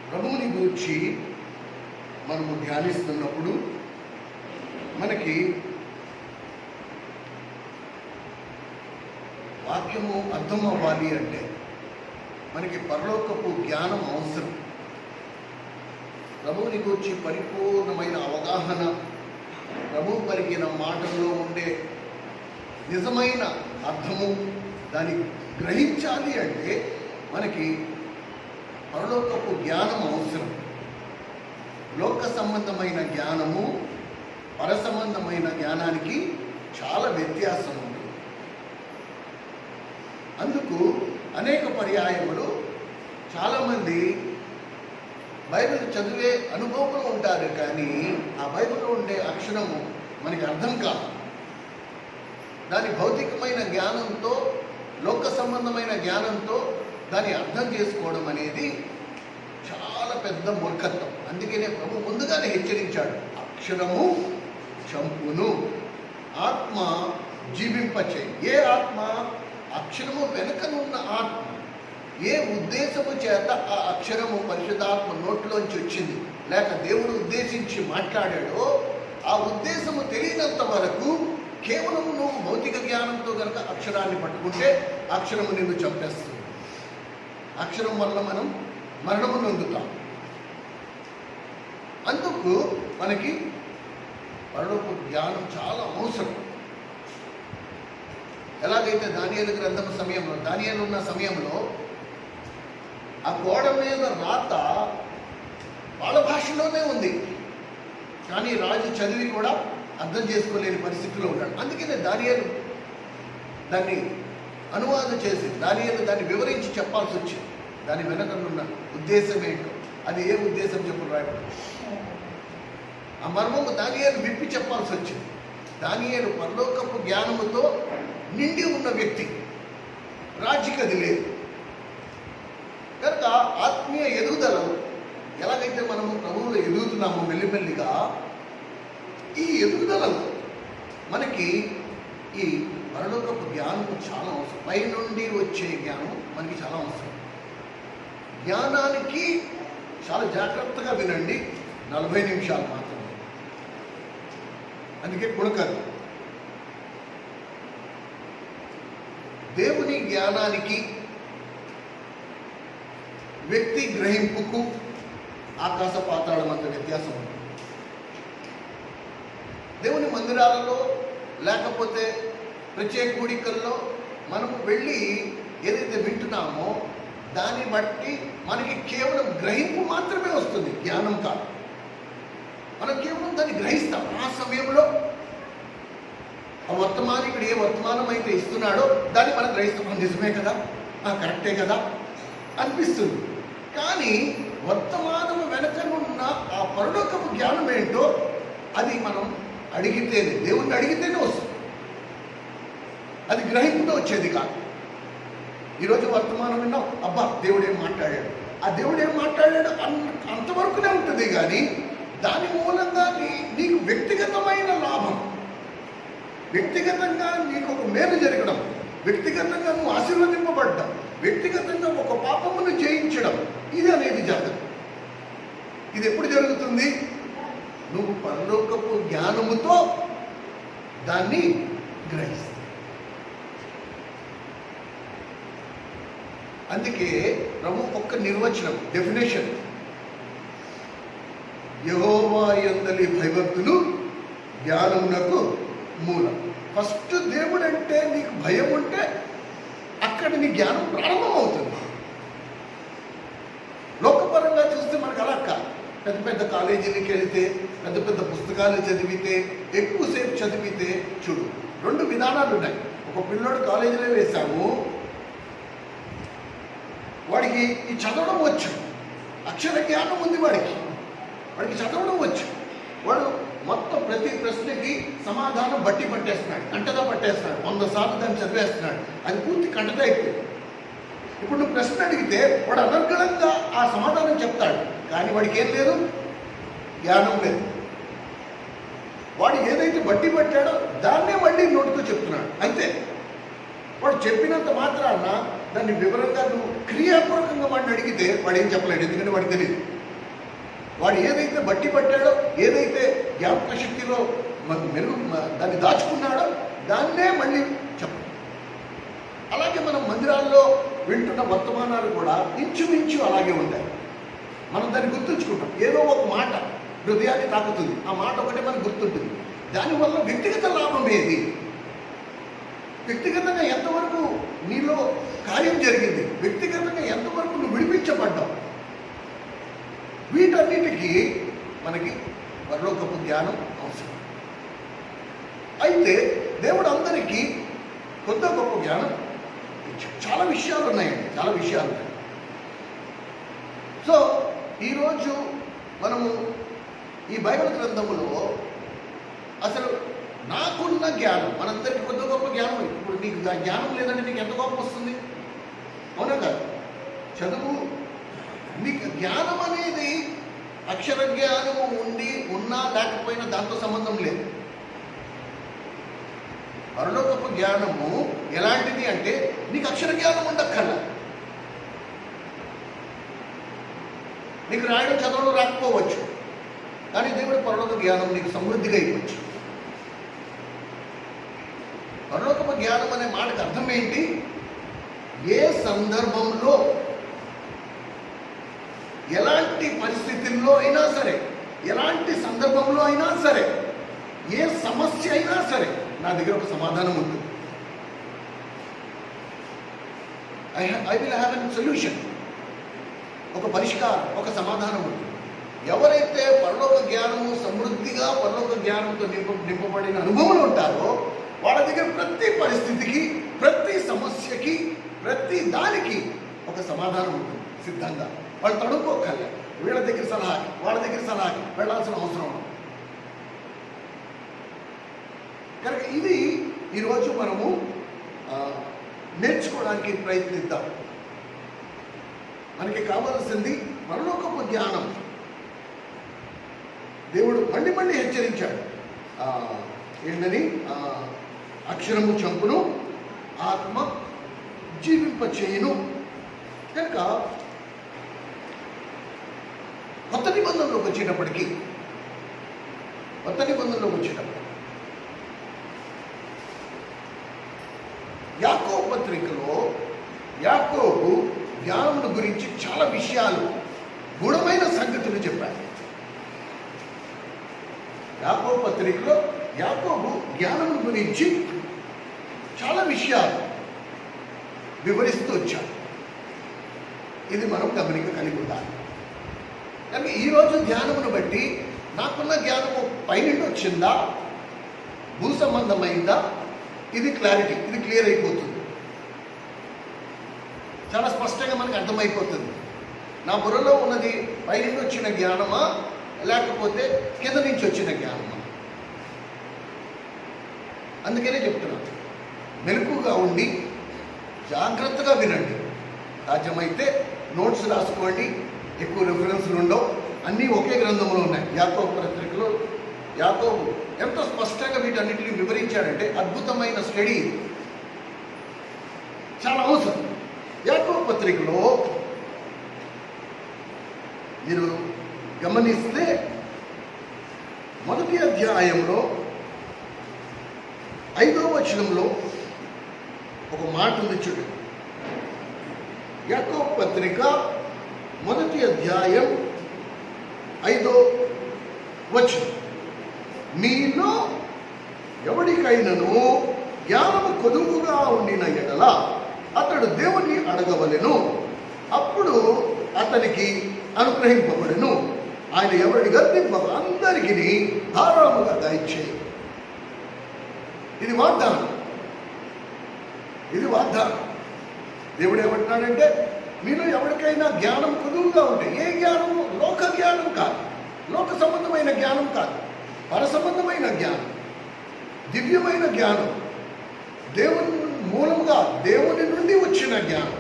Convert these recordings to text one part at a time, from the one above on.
ప్రభువుని గురించి మనము ధ్యానిస్తున్నప్పుడు మనకి వాక్యము అర్థం అవ్వాలి అంటే మనకి పరలోకపు జ్ఞానం అవసరం. ప్రభువుని గురించి పరిపూర్ణమైన అవగాహన, ప్రభువు పలికిన మాటల్లో ఉండే నిజమైన అర్థము దాన్ని గ్రహించాలి అంటే మనకి పరలోకపు జ్ఞానం అవసరం. లోక సంబంధమైన జ్ఞానము పర సంబంధమైన జ్ఞానానికి చాలా వ్యత్యాసం ఉంది. అందుకు అనేక పర్యాయములు చాలామంది బైబిల్ చదివే అనుభవంలో ఉంటారు, కానీ ఆ బైబిల్లో ఉండే అక్షరము మనకి అర్థం కాదు. దాని భౌతికమైన జ్ఞానంతో, లోక సంబంధమైన జ్ఞానంతో దాన్ని అర్థం చేసుకోవడం అనేది చాలా పెద్ద మూర్ఖత్వం. అందుకనే ప్రభు ముందుగానే హెచ్చరించాడు, అక్షరము చంపును, ఆత్మ జీవింపచేయి. ఏ ఆత్మ? అక్షరము వెనుకనున్న ఆత్మ. ఏ ఉద్దేశము చేత ఆ అక్షరము పరిశుద్ధాత్మ నోట్లోంచి వచ్చింది, లేక దేవుడు ఉద్దేశించి మాట్లాడాడో ఆ ఉద్దేశము తెలియనంత వరకు కేవలం నువ్వు భౌతిక జ్ఞానంతో కనుక అక్షరాన్ని పట్టుకుంటే అక్షరము నిన్ను చంపేస్తుంది. అక్షరం వల్ల మనం మరణము నొందుతాం. అందుకు మనకి పరలోక జ్ఞానం చాలా అవసరం. ఎలాగైతే దానియేలు గ్రంథం సమయంలో, దానియేలు ఉన్న సమయంలో ఆ గోడ మీద రాత వాళ్ళ భాషలోనే ఉంది, కానీ రాజు చదివి కూడా అర్థం చేసుకోలేని పరిస్థితిలో ఉన్నాడు. అందుకనే దానియేలు దాన్ని అనువాదం చేసి, దానియేలు దాన్ని వివరించి చెప్పాల్సి వచ్చింది. దాని వెనకనున్న ఉద్దేశం ఏంటో, అది ఏ ఉద్దేశం చెప్పు రాయబడి ఆ మర్మము దానియేలు విప్పి చెప్పాల్సి వచ్చింది. దానియేలు పరలోకపు జ్ఞానముతో నిండి ఉన్న వ్యక్తి, రాజుకి అది లేదు. కనుక ఆత్మీయ ఎదుగుదల ఎలాగైతే మనము ప్రభువులో ఎదుగుతున్నామో మెల్లిమెల్లిగా, ఈ ఎదుగుదలలో మనకి ఈ పరలోకపు జ్ఞానము చాలా అవసరం. పై నుండి వచ్చే జ్ఞానం మనకి చాలా అవసరం. జ్ఞానానికి చాలా జాగ్రత్తగా వినండి, 40 నిమిషాలు మాత్రమే. అందుకే కొడుకదు. దేవుని జ్ఞానానికి, వ్యక్తి గ్రహింపుకు ఆకాశ పాతాళం అంత వ్యత్యాసం ఉంది. దేవుని మందిరాలలో లేకపోతే ప్రత్యేక కూడికల్లో మనము వెళ్ళి ఏదైతే వింటున్నామో దాన్ని బట్టి మనకి కేవలం గ్రహింపు మాత్రమే వస్తుంది, జ్ఞానం కాదు. మనం కేవలం దాన్ని గ్రహిస్తాం. ఆ సమయంలో ఆ వర్తమానికుడు ఏ వర్తమానం అయితే ఇస్తున్నాడో దాన్ని మనం గ్రహిస్తాం. నిజమే కదా, కరెక్టే కదా అనిపిస్తుంది. కానీ వర్తమానము వెనకనున్న ఆ పరలోకపు జ్ఞానం ఏంటో అది మనం అడిగితేనే, దేవుణ్ణి అడిగితేనే వస్తుంది. అది గ్రహింపుతో వచ్చేది కాదు. ఈరోజు వర్తమానం విన్నాం, అబ్బా దేవుడు ఏం మాట్లాడాడు, ఆ దేవుడు ఏం మాట్లాడాడు అంతవరకునే ఉంటుంది. కానీ దాని మూలంగా నీకు వ్యక్తిగతమైన లాభం, వ్యక్తిగతంగా నీకు ఒక మేలు జరగడం, వ్యక్తిగతంగా నువ్వు ఆశీర్వదింపబడ్డం, వ్యక్తిగతంగా ఒక పాపమును జయించడం, ఇది అనేది జరగదు. ఇది ఎప్పుడు జరుగుతుంది? నువ్వు పరలోకపు జ్ఞానముతో దాన్ని గ్రహిస్తావు. అందుకే ప్రభు ఒక్క నిర్వచనం, డెఫినేషన్, యెహోవా యందలి భయభక్తులు జ్ఞానమునకు మూలం. ఫస్ట్ దేవుడు అంటే నీకు భయం ఉంటే అక్కడ నీ జ్ఞానం ప్రారంభమవుతుంది. లోకపరంగా చూస్తే మనకు అలా కాదు. పెద్ద పెద్ద కాలేజీలకి వెళితే, పెద్ద పెద్ద పుస్తకాలు చదివితే, ఎక్కువసేపు చదివితే, చూడు 2 విధానాలు ఉన్నాయి. ఒక పిల్లోడు కాలేజీలో వేశాము, వాడికి ఈ చదవడం వచ్చు, అక్షర జ్ఞానం ఉంది, వాడికి చదవడం వచ్చు. వాడు మొత్తం ప్రతి ప్రశ్నకి సమాధానం బట్టి పట్టేస్తున్నాడు, కంటగా పట్టేస్తున్నాడు, 100 సార్లు దాన్ని చదివేస్తున్నాడు. అది పూర్తి కంటగా అయిపోయింది. ఇప్పుడు నువ్వు ప్రశ్న అడిగితే వాడు అనర్గళంగా ఆ సమాధానం చెప్తాడు, కానీ వాడికి ఏం లేదు, జ్ఞానం లేదు. వాడు ఏదైతే బట్టి పట్టాడో దాన్నే మళ్ళీ నోటితో చెప్తున్నాడు, అంతే. వాడు చెప్పినంత మాత్రాన దాన్ని వివరంగా నువ్వు క్రియాపూర్వకంగా వాడిని అడిగితే వాడు ఏం చెప్పలేడు, ఎందుకంటే వాడికి తెలియదు. వాడు ఏదైతే బట్టి పట్టాడో, ఏదైతే జ్ఞాపక శక్తిలో దాన్ని దాచుకున్నాడో దాన్నే మళ్ళీ చెప్పు. అలాగే మనం మందిరాల్లో వింటున్న వర్తమానాలు కూడా ఇంచుమించు అలాగే ఉంటాయి. మనం దాన్ని గుర్తుంచుకుంటాం. ఏదో ఒక మాట హృదయాన్ని తాకుతుంది, ఆ మాట ఒకటే మనకు గుర్తుంటుంది. దానివల్ల వ్యక్తిగత లాభం ఏది? వ్యక్తిగతంగా ఎంతవరకు నీలో కార్యం జరిగింది? వ్యక్తిగతంగా ఎంతవరకు నువ్వు విడిపించబడ్డావు? వీటన్నిటికీ మనకి పరలోకపు జ్ఞానం అవసరం. అయితే దేవుడు అందరికీ కొత్త గొప్ప జ్ఞానం ఇచ్చాడు. చాలా విషయాలు ఉన్నాయండి, చాలా విషయాలు ఉన్నాయి. సో ఈరోజు మనము ఈ బైబిల్ గ్రంథములో అసలు నాకున్న జ్ఞానం, మనందరికీ కొత్త గొప్ప జ్ఞానం. ఇప్పుడు నీకు జ్ఞానం లేదంటే నీకు ఎంత గొప్ప వస్తుంది? అవునా కాదు? చదువు, నీకు జ్ఞానం అనేది అక్షర జ్ఞానము ఉన్నా లేకపోయినా దాంతో సంబంధం లేదు. పరలోకపు జ్ఞానము ఎలాంటిది అంటే నీకు అక్షర జ్ఞానం ఉండక్కర్లా. నీకు రాయడం చదవడం రాకపోవచ్చు, కానీ దేవుడి పరలోక జ్ఞానం నీకు సమృద్ధిగా ఇవ్వచ్చు. పరలోకపు జ్ఞానం అనే మాటకు అర్థం ఏంటి? ఏ సందర్భంలో, ఎలాంటి పరిస్థితుల్లో అయినా సరే, ఎలాంటి సందర్భంలో అయినా సరే, ఏ సమస్య అయినా సరే నా దగ్గర ఒక సమాధానం ఉంటుంది. I will have an solution. ఒక పరిష్కారం, ఒక సమాధానం ఉంటుంది. ఎవరైతే పరలోక జ్ఞానము సమృద్ధిగా పరలోక జ్ఞానంతో నింపబడిన అనుభవాలు ఉంటారో వాళ్ళ దగ్గర ప్రతి పరిస్థితికి, ప్రతి సమస్యకి, ప్రతి దానికి ఒక సమాధానం ఉంటుంది సిద్ధంగా. వాళ్ళు తడుక్కోకర్లే. వీళ్ళ దగ్గర సలహాకి, వాళ్ళ దగ్గర సలహాకి వెళ్ళాల్సిన అవసరం ఉంది. కనుక ఇది ఈరోజు మనము నేర్చుకోవడానికి ప్రయత్నిద్దాం. మనకి కావాల్సింది పరలోకపు జ్ఞానం. దేవుడు మళ్ళీ మళ్ళీ హెచ్చరించాడు. ఏంటని? అక్షరము చంపును, ఆత్మ జీవింపచేయును. కనుక కొత్త నిబంధనలోకి వచ్చేటప్పటికి యాకోబు పత్రికలో యాకోబు జ్ఞానమును గురించి చాలా విషయాలు, గూఢమైన సంగతులు చెప్పారు. యాకోబు పత్రికలో యాకోబు జ్ఞానమును గురించి చాలా విషయాలు వివరిస్తూ వచ్చాడు. ఇది మనం గమనిక కలిగి ఉండాలి. కానీ ఈరోజు ధ్యానమును బట్టి నాకున్న జ్ఞానము పైనుండి వచ్చిందా, భూ సంబంధమైందా, ఇది క్లారిటీ, ఇది క్లియర్ అయిపోతుంది. చాలా స్పష్టంగా మనకు అర్థమైపోతుంది. నా బుర్రలో ఉన్నది పైనుండి వచ్చిన జ్ఞానమా లేకపోతే కింద నుంచి వచ్చిన జ్ఞానమా? అందుకనే చెప్తున్నాను, మెలకుగా ఉండి జాగ్రత్తగా వినండి. సాధ్యమైతే నోట్స్ రాసుకోండి. ఎక్కువ రిఫరెన్స్లు ఉండవు, అన్నీ ఒకే గ్రంథంలో ఉన్నాయి. యాకోబు పత్రికలో యాకోబు ఎంతో స్పష్టంగా వీటన్నిటిని వివరించాడంటే అద్భుతమైన స్టడీ, చాలా అవసరం. యాకోబు పత్రికలో మీరు గమనిస్తే మొదటి అధ్యాయంలో 5వ వచనంలో ఒక మాట ఉంది చూడు. యాకోబు పత్రిక మొదటి అధ్యాయం 5వ వచనం, మీలో ఎవడికైనను జ్ఞానము కొదువుగా ఉండిన ఎడల అతడు దేవుణ్ణి అడగవలెను, అప్పుడు అతనికి అనుగ్రహింపబడెను. ఆయన ఎవరిని గర్తింపక అందరికీ ధారాళముగా దయచేయి. ఇది వాగ్దానం, ఇది వాగ్దానం. దేవుడు ఏమంటున్నాడంటే, మీలో ఎవరికైనా జ్ఞానం కొదువుగా ఉంటే, ఏ జ్ఞానము? లోక జ్ఞానం కాదు, లోక సంబంధమైన జ్ఞానం కాదు, పర సంబంధమైన జ్ఞానం, దివ్యమైన జ్ఞానం, దేవుని మూలముగా దేవుని నుండి వచ్చిన జ్ఞానం,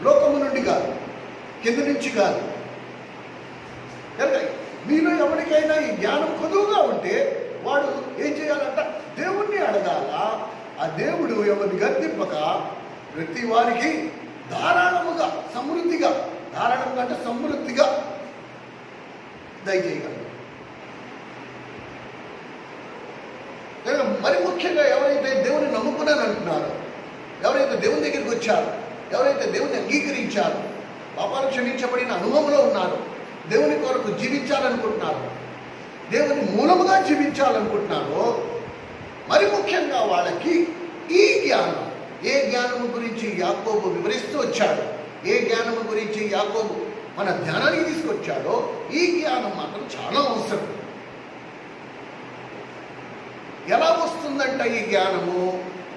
లోకము నుండి కాదు, కింద నుంచి కాదు. కనుక మీలో ఎవరికైనా ఈ జ్ఞానం కొదువుగా ఉంటే వాడు ఏం చేయాలంట? దేవుణ్ణి అడగాల. ఆ దేవుడు ఎవరిని గర్తింపక ప్రతి వారికి ధారాళముగా, సమృద్ధిగా, ధారాళంగా అంటే సమృద్ధిగా దయచేయగలడు. మరి ముఖ్యంగా ఎవరైతే దేవుని నమ్ముకున్నాను అంటున్నారో, ఎవరైతే దేవుని దగ్గరికి వచ్చారో, ఎవరైతే దేవుని అంగీకరించారో, పాపాలు క్షమించబడిన అనుభవంలో ఉన్నారు, దేవుని కొరకు జీవించాలనుకుంటున్నారు, దేవుని మూలముగా జీవించాలనుకుంటున్నారో, మరి ముఖ్యంగా వాళ్ళకి ఈ జ్ఞానం, ఏ జ్ఞానము గురించి యాకోబు వివరిస్తూ వచ్చాడు, ఏ జ్ఞానము గురించి యాకోబు మన ధ్యానానికి తీసుకొచ్చాడో, ఈ జ్ఞానం మాత్రం చాలా అవసరం. ఎలా వస్తుందంట ఈ జ్ఞానము?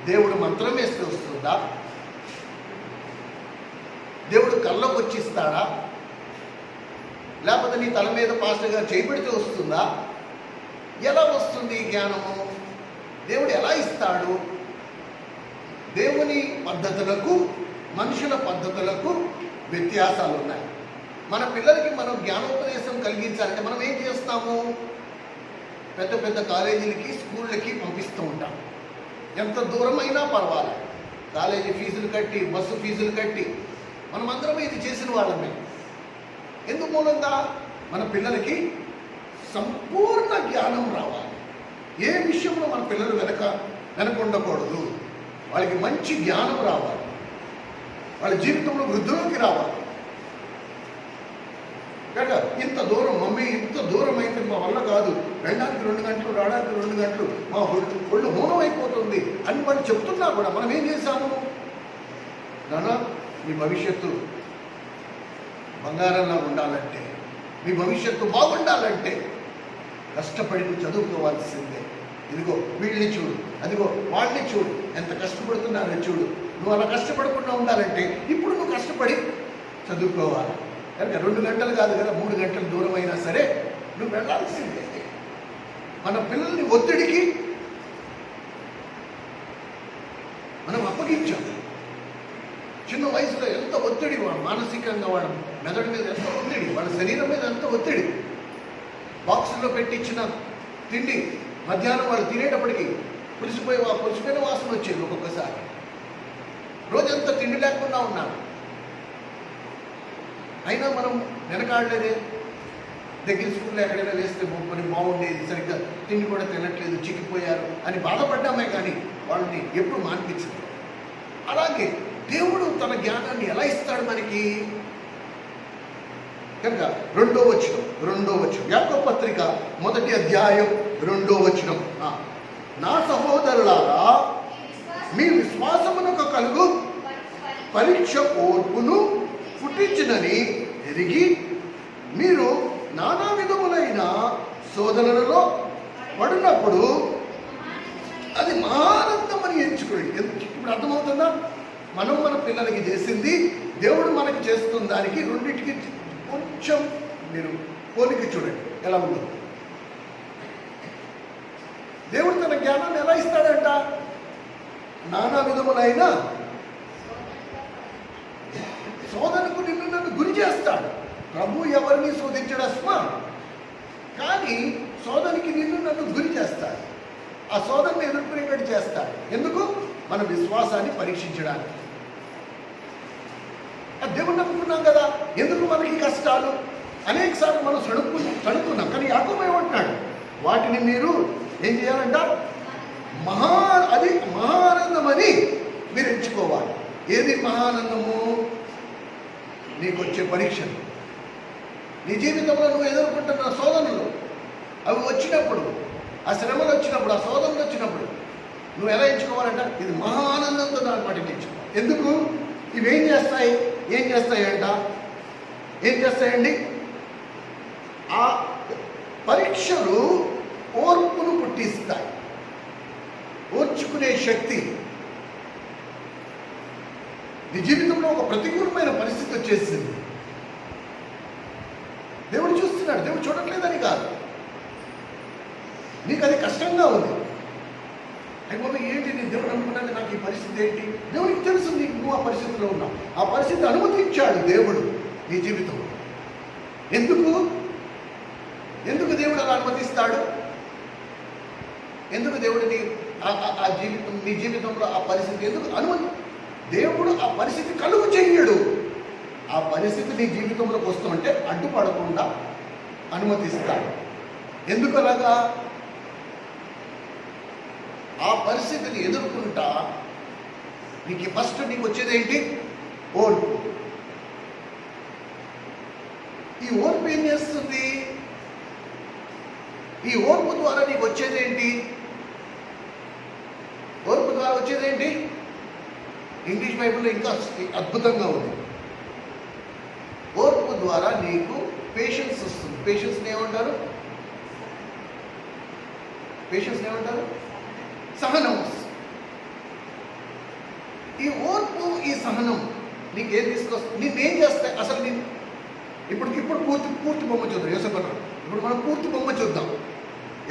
దేవుడు మంత్రం వేస్తే వస్తుందా? దేవుడు కళ్ళకు వచ్చిస్తాడా? లేకపోతే నీ తల మీద పాస్టర్ గారు చేపెడితే వస్తుందా? ఎలా వస్తుంది ఈ జ్ఞానము? దేవుడు ఎలా ఇస్తాడు? దేవుని పద్ధతులకు మనుషుల పద్ధతులకు వ్యత్యాసాలు ఉన్నాయి. మన పిల్లలకి మనం జ్ఞానోపదేశం కలిగించాలంటే మనం ఏం చేస్తాము? పెద్ద పెద్ద కాలేజీలకి, స్కూళ్ళకి పంపిస్తూ ఉంటాం. ఎంత దూరమైనా పర్వాలేదు, కాలేజీ ఫీజులు కట్టి, బస్సు ఫీజులు కట్టి మనమందరం ఇది చేసిన వాళ్ళమే. ఎందుకు మూలంగా? మన పిల్లలకి సంపూర్ణ జ్ఞానం రావాలి. ఏ విషయంలో మన పిల్లలు వెనక ఉండకూడదు. వాళ్ళకి మంచి జ్ఞానం రావాలి, వాళ్ళ జీవితంలో వృద్ధిలోకి రావాలి. కనుక ఇంత దూరం మమ్మీ, ఇంత దూరం అయితే మా వల్ల కాదు, వెళ్ళడానికి 2 గంటలు, రావడానికి 2 గంటలు, మా ఒళ్ళు మౌనం అయిపోతుంది అని వాళ్ళు చెప్తున్నా కూడా మనం ఏం చేశాము? నాన్న, మీ భవిష్యత్తు బంగారంలా ఉండాలంటే, మీ భవిష్యత్తు బాగుండాలంటే కష్టపడి నువ్వు చదువుకోవాల్సిందే. ఇదిగో వీళ్ళని చూడు, అదిగో వాళ్ళని చూడు, ఎంత కష్టపడుతున్నారో చూడు. నువ్వు అలా కష్టపడకుండా ఉండాలంటే ఇప్పుడు నువ్వు కష్టపడి చదువుకోవాలి. కనుక 2 గంటలు కాదు కదా, 3 గంటల దూరం అయినా సరే నువ్వు వెళ్ళాల్సిందే. మన పిల్లల్ని ఒత్తిడికి మనం అప్పగించాం. చిన్న వయసులో ఎంత ఒత్తిడి, మానసికంగా వాళ్ళ మెదడు మీద ఎంత ఒత్తిడి, వాళ్ళ శరీరం మీద ఎంత ఒత్తిడి. బాక్సుల్లో పెట్టించిన తిండి మధ్యాహ్నం వాళ్ళు తినేటప్పటికి పులిసిపోయిన వాసన వచ్చేది. ఒక్కొక్కసారి రోజంతా తిండి లేకుండా ఉన్నాను, అయినా మనం వెనకాడలేదే. దగ్గర స్కూల్లో ఎక్కడైనా వేస్తే పని బాగుండేది, సరిగ్గా తిండి కూడా తినట్లేదు, చిక్కిపోయారు అని బాధపడ్డామే, కానీ వాళ్ళని ఎప్పుడు మాన్పించదు. అలాగే దేవుడు తన జ్ఞానాన్ని ఎలా ఇస్తాడు మనకి? కనుక 2వ వచనం యాకోబు పత్రిక 1వ అధ్యాయం 2వ వచనం. నా సహోదరులారా, మీ విశ్వాసమునకు కలుగు పరీక్ష ఓర్పును పుట్టించినని ఎరిగి మీరు నానా విధములైన శోధనలలో పడినప్పుడు అది మహానందమని ఎంచుకోండి. ఇప్పుడు అర్థమవుతుందా? మనం మన పిల్లలకి చేసింది దేవుడు మనకి చేస్తున్న దానికి రెండింటికి కొంచెం మీరు పోలిక చూడండి ఎలా ఉందో. దేవుడు తన జ్ఞానాన్ని ఎలా ఇస్తాడంట? నానా విధములైన శోధనకు నిన్ను నన్ను గురి చేస్తాడు. ప్రభు ఎవరిని శోధించడస్మా, కానీ శోధనకి నిన్ను నన్ను గురి చేస్తాడు. ఆ శోధనను ఎదుర్కొనేటట్టు చేస్తాడు. ఎందుకు? మన విశ్వాసాన్ని పరీక్షించడానికి. దేవుడు నమ్ముకున్నాం కదా, ఎందుకు మనకి కష్టాలు? అనేక సార్లు మనం సణుక్కున్నాం, కానీ యాకోబు ఏమంటున్నాడు? వాటిని మీరు ఏం చేయాలంట? అది మహానందమని మీరు ఎంచుకోవాలి. ఏది మహానందము? నీకు వచ్చే పరీక్షలు, నీ జీవితంలో నువ్వు ఎదుర్కొంటున్న శోధనలు, అవి వచ్చినప్పుడు, ఆ శ్రమలు వచ్చినప్పుడు, ఆ శోధనలు వచ్చినప్పుడు నువ్వు ఎలా ఎంచుకోవాలంట? ఇది మహానందంతో దాన్ని పట్టించుకోవాలి. ఎందుకు? ఇవేం చేస్తాయి? ఏం చేస్తాయండి? ఆ పరీక్షలు ఓర్పును పుట్టిస్తాయి, ఓర్చుకునే శక్తి. నీ జీవితంలో ఒక ప్రతికూలమైన పరిస్థితి వచ్చేసింది, దేవుడు చూస్తున్నాడు, దేవుడు చూడట్లేదని కాదు, నీకు అది కష్టంగా ఉంది. అయిపోయి ఏంటి నేను దేవుడు అనుకున్నాను, నాకు ఈ పరిస్థితి ఏంటి? దేవుడికి తెలుసు నువ్వు ఆ పరిస్థితిలో ఉన్నావు. ఆ పరిస్థితి అనుమతించాడు దేవుడు నీ జీవితంలో. ఎందుకు దేవుడు అలా అనుమతిస్తాడు? ఎందుకు దేవుడిని నీ జీవితంలో ఆ పరిస్థితి ఎందుకు దేవుడు ఆ పరిస్థితి కలుగు చెయ్యడు. ఆ పరిస్థితి నీ జీవితంలోకి వస్తుంటే అడ్డుపడకుండా అనుమతిస్తాడు. ఎందుకు అలాగా? ఆ పరిస్థితిని ఎదుర్కొంటా నీకు ఫస్ట్ నీకు వచ్చేది ఏంటి? ఓర్పు. ఈ ఓర్పు ఏం చేస్తుంది? ఈ ఓర్పు ద్వారా నీకు వచ్చేది ఏంటి? ఓర్పు ద్వారా వచ్చేది ఏంటి? ఇంగ్లీష్ బైబిల్లో ఇంకా అద్భుతంగా ఉంది. ఓర్పు ద్వారా నీకు పేషెన్స్ వస్తుంది. పేషెన్స్ని ఏమంటారు? పేషెన్స్ని ఏమంటారు? సహనం వస్తుంది. ఈ ఓర్పు, ఈ సహనం నీకేం తీసుకొస్తుంది? నేనేం చేస్తాయి అసలు? నేను ఇప్పుడు పూర్తి బొమ్మ చూద్దాం. యోసేపు ఇప్పుడు మనం పూర్తి బొమ్మ చూద్దాం.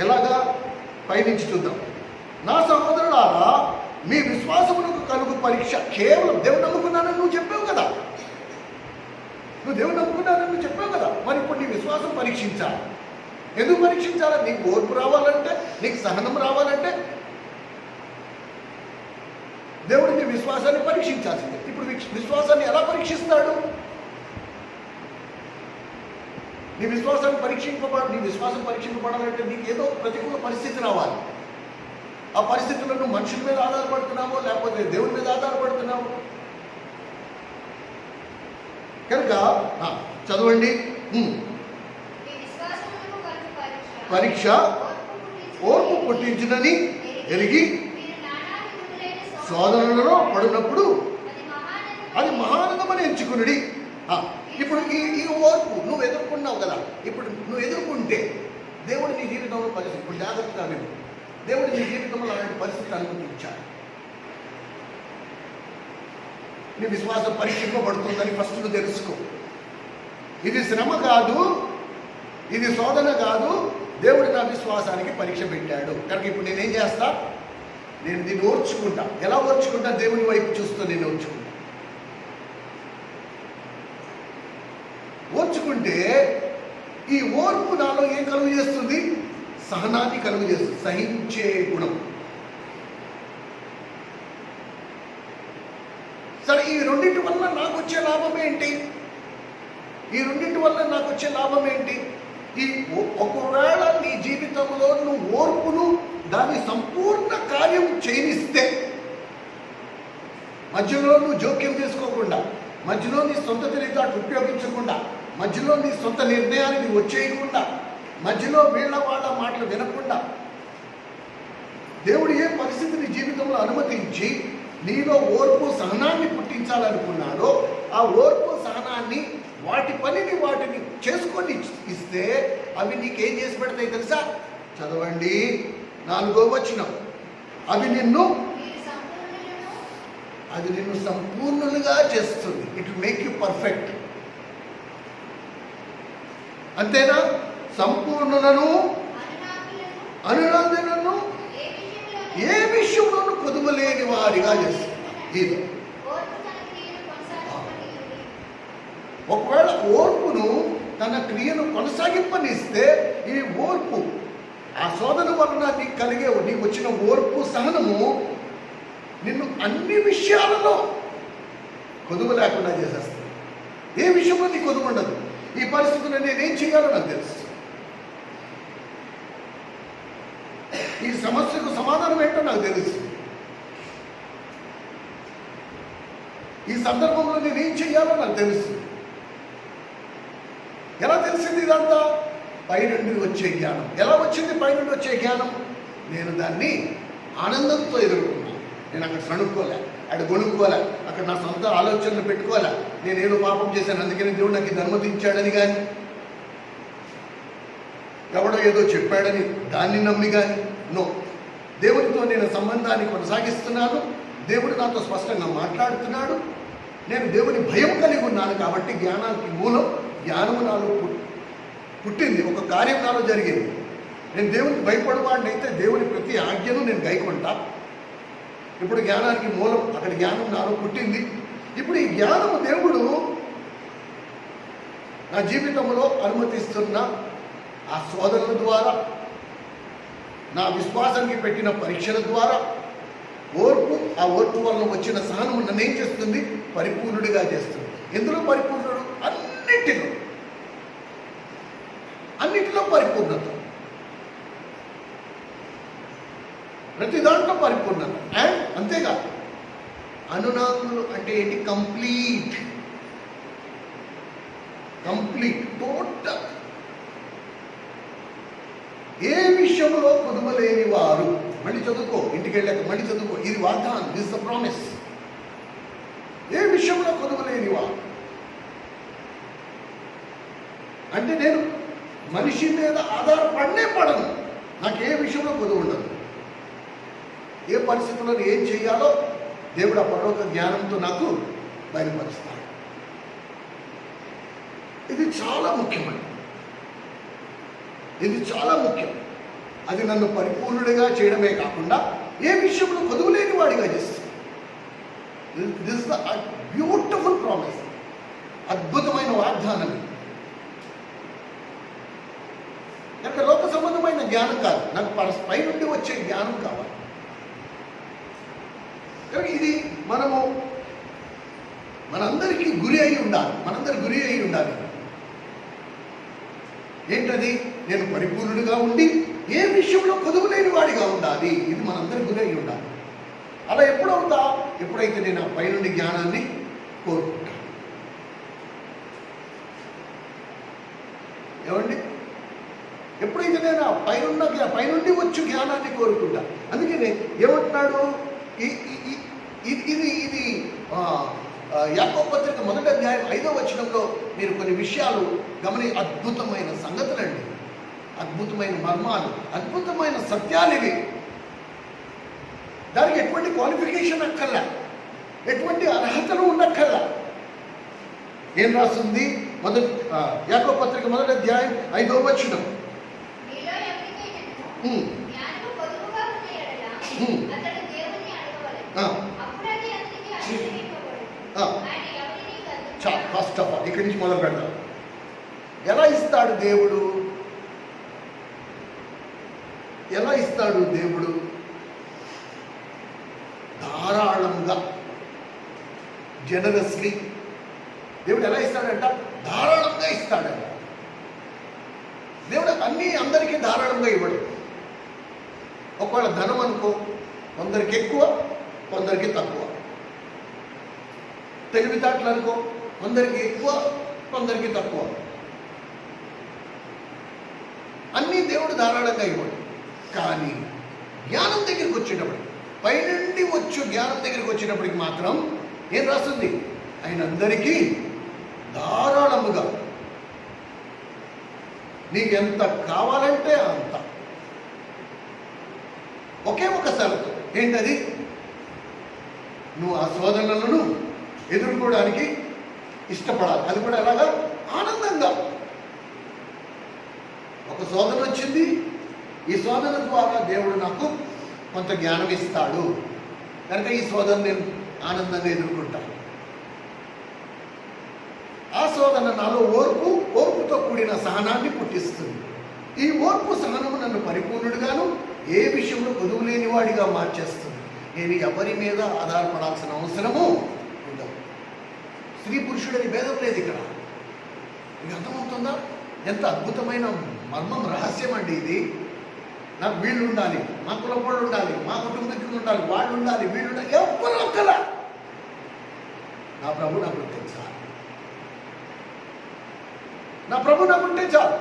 ఎలాగా? పైనుంచి చూద్దాం. నా సహోదరులారా, మీ విశ్వాసమునకు కలుగు పరీక్ష కేవలం దేవుడు నమ్ముకున్నానని నువ్వు చెప్పావు కదా. నువ్వు దేవుడు నమ్ముకున్నానని నువ్వు చెప్పావు కదా. మరి ఇప్పుడు నీ విశ్వాసం పరీక్షించాలి. ఎందుకు పరీక్షించాలి? నీకు ఓర్పు రావాలంటే, నీకు సహనం రావాలంటే దేవుడు నీ విశ్వాసాన్ని పరీక్షించాల్సిందే. ఇప్పుడు విశ్వాసాన్ని ఎలా పరీక్షిస్తాడు? నీ విశ్వాసం పరీక్షింపబడాలంటే నీకు ఏదో ప్రతికూల పరిస్థితి రావాలి. ఆ పరిస్థితుల్లో నువ్వు మనుషుల మీద ఆధారపడుతున్నావో లేకపోతే దేవుడి మీద ఆధారపడుతున్నావు. కనుక చదవండి. పరీక్ష ఓర్పు పుట్టించునని ఎరిగి శోధనలలో పడినప్పుడు అది మహానందమని ఎంచుకునుడి. ఇప్పుడు ఈ ఓర్పు నువ్వు ఎదుర్కొన్నావు కదా. ఇప్పుడు నువ్వు ఎదుర్కొంటే దేవుడు నీ జీవితంలో పరిస్థితి, ఇప్పుడు జాగ్రత్తగా విను, దేవుడు నీ జీవితంలో అలాంటి పరిస్థితి అనుమతించాడు. నీ విశ్వాసం పరీక్షింపబడుతుందని ఫస్ట్ నువ్వు తెలుసుకో. ఇది శ్రమ కాదు, ఇది శోధన కాదు, దేవుడు నా విశ్వాసానికి పరీక్ష పెట్టాడు. కనుక ఇప్పుడు నేనేం చేస్తా? నేను దీన్ని ఓర్చుకుంటా. ఎలా ఓర్చుకుంటా? దేవుని వైపు చూస్తూ నేను ఓర్చుకుంటా. ఓర్చుకుంటే ఈ ఓర్పు నాలో ఏం కలుగు చేస్తుంది? సహనాన్ని కలుగు చేస్తుంది, సహించే గుణం. సరే, ఈ రెండింటి వల్ల నాకు వచ్చే లాభం ఏంటి? ఈ ఒకవేళ నీ జీవితంలో నువ్వు ఓర్పును దాని సంపూర్ణ కార్యం చేయనిస్తే, మధ్యలో నువ్వు జోక్యం చేసుకోకుండా, మధ్యలో నీ సొంత తెలివితేటలు ఉపయోగించకుండా, మధ్యలో నీ సొంత నిర్ణయాన్ని వచ్చేయకుండా, మధ్యలో వీళ్ళ వాళ్ళ మాటలు వినకుండా, దేవుడు ఏ పరిస్థితిని జీవితంలో అనుమతించి నీలో ఓర్పు సహనాన్ని పుట్టించాలనుకున్నాడో ఆ ఓర్పు సహనాన్ని వాటిని చేసుకొని ఇస్తే అవి నీకేం చేసి పెడతాయి తెలుసా? చదవండి 4వ వచనం. అది నిన్ను సంపూర్ణులుగా చేస్తుంది. It will make you perfect. అంతేనా? సంపూర్ణులను, అనురాధులను ఏ విషయంలోనూ కొదువలేని వారిగా చేస్తుంది. ఇది ఒకవేళ ఓర్పును తన క్రియను కొనసాగింపనిస్తే, ఈ ఓర్పు ఆ శోధన వలన నీకు వచ్చిన ఓర్పు సహనము నిన్ను అన్ని విషయాలలో కొదువు లేకుండా చేసేస్తుంది. ఏ విషయంలో నీ కొదువు ఉండదు. ఈ పరిస్థితుల్లో నేనేం చేయాలో నాకు తెలుసు. ఈ సమస్యకు సమాధానం ఏంటో నాకు తెలుసు. ఈ సందర్భంలో నేనేం చేయాలో నాకు తెలుసు. ఎలా తెలిసింది ఇదంతా? పైనుండి వచ్చే జ్ఞానం. ఎలా వచ్చింది పైనుండి వచ్చే జ్ఞానం? నేను దాన్ని ఆనందంతో ఎదుర్కొన్నాను. నేను అక్కడ సణుక్కోలే, అక్కడ గొనుక్కోలే, అక్కడ నా సొంత ఆలోచనలు పెట్టుకోలే. నేనేదో పాపం చేశాను అందుకని దేవుడు నాకు ఇది అనుమతించాడని కానీ, ఎవడో ఏదో చెప్పాడని దాన్ని నమ్మి కానీ, నో. దేవుడితో నేను సంబంధాన్ని కొనసాగిస్తున్నాను. దేవుడు నాతో స్పష్టంగా మాట్లాడుతున్నాడు. నేను దేవుని భయం కలిగి ఉన్నాను కాబట్టి జ్ఞానానికి మూలం జ్ఞానము నాలో పుట్టింది. ఒక కార్యం నాలో జరిగింది. నేను దేవునికి భయపడేవాడిని అయితే దేవుని ప్రతి ఆజ్ఞను నేను గైకొంటా. ఇప్పుడు జ్ఞానానికి మూలం అక్కడ జ్ఞానం నాలో పుట్టింది. ఇప్పుడు ఈ జ్ఞానము దేవుడు నా జీవితంలో అనుమతిస్తున్న ఆ శోధనల ద్వారా, నా విశ్వాసానికి పెట్టిన పరీక్షల ద్వారా, ఓర్పు, ఆ ఓర్పు వలన వచ్చిన సహనము నన్ను ఏం చేస్తుంది? పరిపూర్ణుడిగా చేస్తుంది. ఎందులో పరిపూర్ణుడు? అన్నిటిలో పరిపూర్ణత, ప్రతి దాంట్లో పరిపూర్ణత. అండ్ అంతేకాదు, అనునాకులు అంటే ఏంటి? Complete, total. ఏ విషయంలో కొదువలేని వారు. మళ్ళీ చదువుకో, ఇంటికి వెళ్ళాక మళ్ళీ చదువుకో, ఇది వాగ్దానం, దిస్ ద ప్రామిస్. ఏ విషయంలో కొదువలేని వారు అంటే నేను మనిషి మీద ఆధారపడనే పడను. నాకు ఏ విషయంలో కొదువు ఉండదు. ఏ పరిస్థితుల్లో ఏం చేయాలో దేవుడు ఆ పరలోక జ్ఞానంతో నాకు బయలుపరుస్తాడు. ఇది చాలా ముఖ్యమండి, ఇది చాలా ముఖ్యం. అది నన్ను పరిపూర్ణుడిగా చేయడమే కాకుండా ఏ విషయంలో కొదువులేని వాడిగా చేస్తుంది. దిస్ ద బ్యూటిఫుల్ ప్రామిస్, అద్భుతమైన వాగ్దానం. నాకు లోక సంబంధమైన జ్ఞానం కాదు, నాకు పై నుండి వచ్చే జ్ఞానం కావాలి. కానీ ఇది మనందరికీ గురి అయి ఉండాలి. ఏంటది? నేను పరిపూర్ణుడిగా ఉండి ఏ విషయంలో కొదువులేని వాడిగా ఉండాలి. ఇది మనందరి గురి అయి ఉండాలి. అలా ఎప్పుడైతే నేను ఆ పైనుండి జ్ఞానాన్ని కోరుకుంటాను. ఏమండి? ఎప్పుడైతే నేను ఆ పైనుండి వచ్చి జ్ఞానాన్ని కోరుకుంటా. అందుకనే ఏమంటున్నాడు? ఇది యాకోబు పత్రిక 1వ అధ్యాయం 5వ వచనంలో మీరు కొన్ని విషయాలు అద్భుతమైన సంగతులండి, అద్భుతమైన మర్మాలు, అద్భుతమైన సత్యాలు ఇవి. దానికి ఎటువంటి క్వాలిఫికేషన్ అక్కర్లా, ఎటువంటి అర్హతలు ఉండక్కర్లా. ఏం రాస్తుంది? యాకోబు పత్రిక 1వ అధ్యాయం 5వ వచనం. ఫస్ట్ ఆఫ్ ఆల్ ఇక్కడి నుంచి మొదలు పెడదాం. ఎలా ఇస్తాడు దేవుడు? ధారాళంగా, జనరస్లీ. దేవుడు ఎలా ఇస్తాడంట? ధారాళంగా ఇస్తాడంట. దేవుడు అందరికీ ధారాళంగా ఇవ్వడు. ఒకవేళ ధనం అనుకో, కొందరికి ఎక్కువ, కొందరికి తక్కువ. తెలివితేటలు అనుకో, కొందరికి ఎక్కువ, కొందరికి తక్కువ. అన్నీ దేవుడు ధారాళంగా ఇవ్వడు. కానీ జ్ఞానం దగ్గరికి వచ్చేటప్పుడు, పైనుండి వచ్చు జ్ఞానం దగ్గరికి వచ్చేటప్పటికి మాత్రం ఏం రాస్తుంది? ఆయన అందరికీ ధారాళముగా, నీకు ఎంత కావాలంటే అంత. ఒకే ఒక షరతు. ఏంటది? నువ్వు ఆ శోధనలను ఎదుర్కోవడానికి ఇష్టపడాలి. అది కూడా ఎలాగా? ఆనందంగా. ఒక శోధన వచ్చింది, ఈ శోధన ద్వారా దేవుడు నాకు కొంత జ్ఞానం ఇస్తాడు కనుక ఈ శోధన నేను ఆనందంగా ఎదుర్కొంటాను. ఆ శోధన నాలో ఓర్పుతో కూడిన సహనాన్ని పుట్టిస్తుంది. ఈ ఓర్పు సహనము నన్ను పరిపూర్ణుడిగాను, ఏ విషయంలో కొదువులేని వాడిగా మార్చేస్తుంది. నేను ఎవరి మీద ఆధారపడాల్సిన అవసరము ఉండదు. స్త్రీ పురుషుడని భేదం లేదు ఇక్కడ. మీకు అర్థమవుతుందా? ఎంత అద్భుతమైన మర్మం, రహస్యం అండి ఇది. నాకు వీళ్ళు ఉండాలి, మా కులపోళ్ళు ఉండాలి, మా కుటుంబీకులు ఉండాలి, వాళ్ళు ఉండాలి, వీళ్ళు ఉండాలి, ఎవ్వరు ఒక్కల. నా ప్రభు నాకుంటే చాలు. నా ప్రభు నాకుంటే చాలు.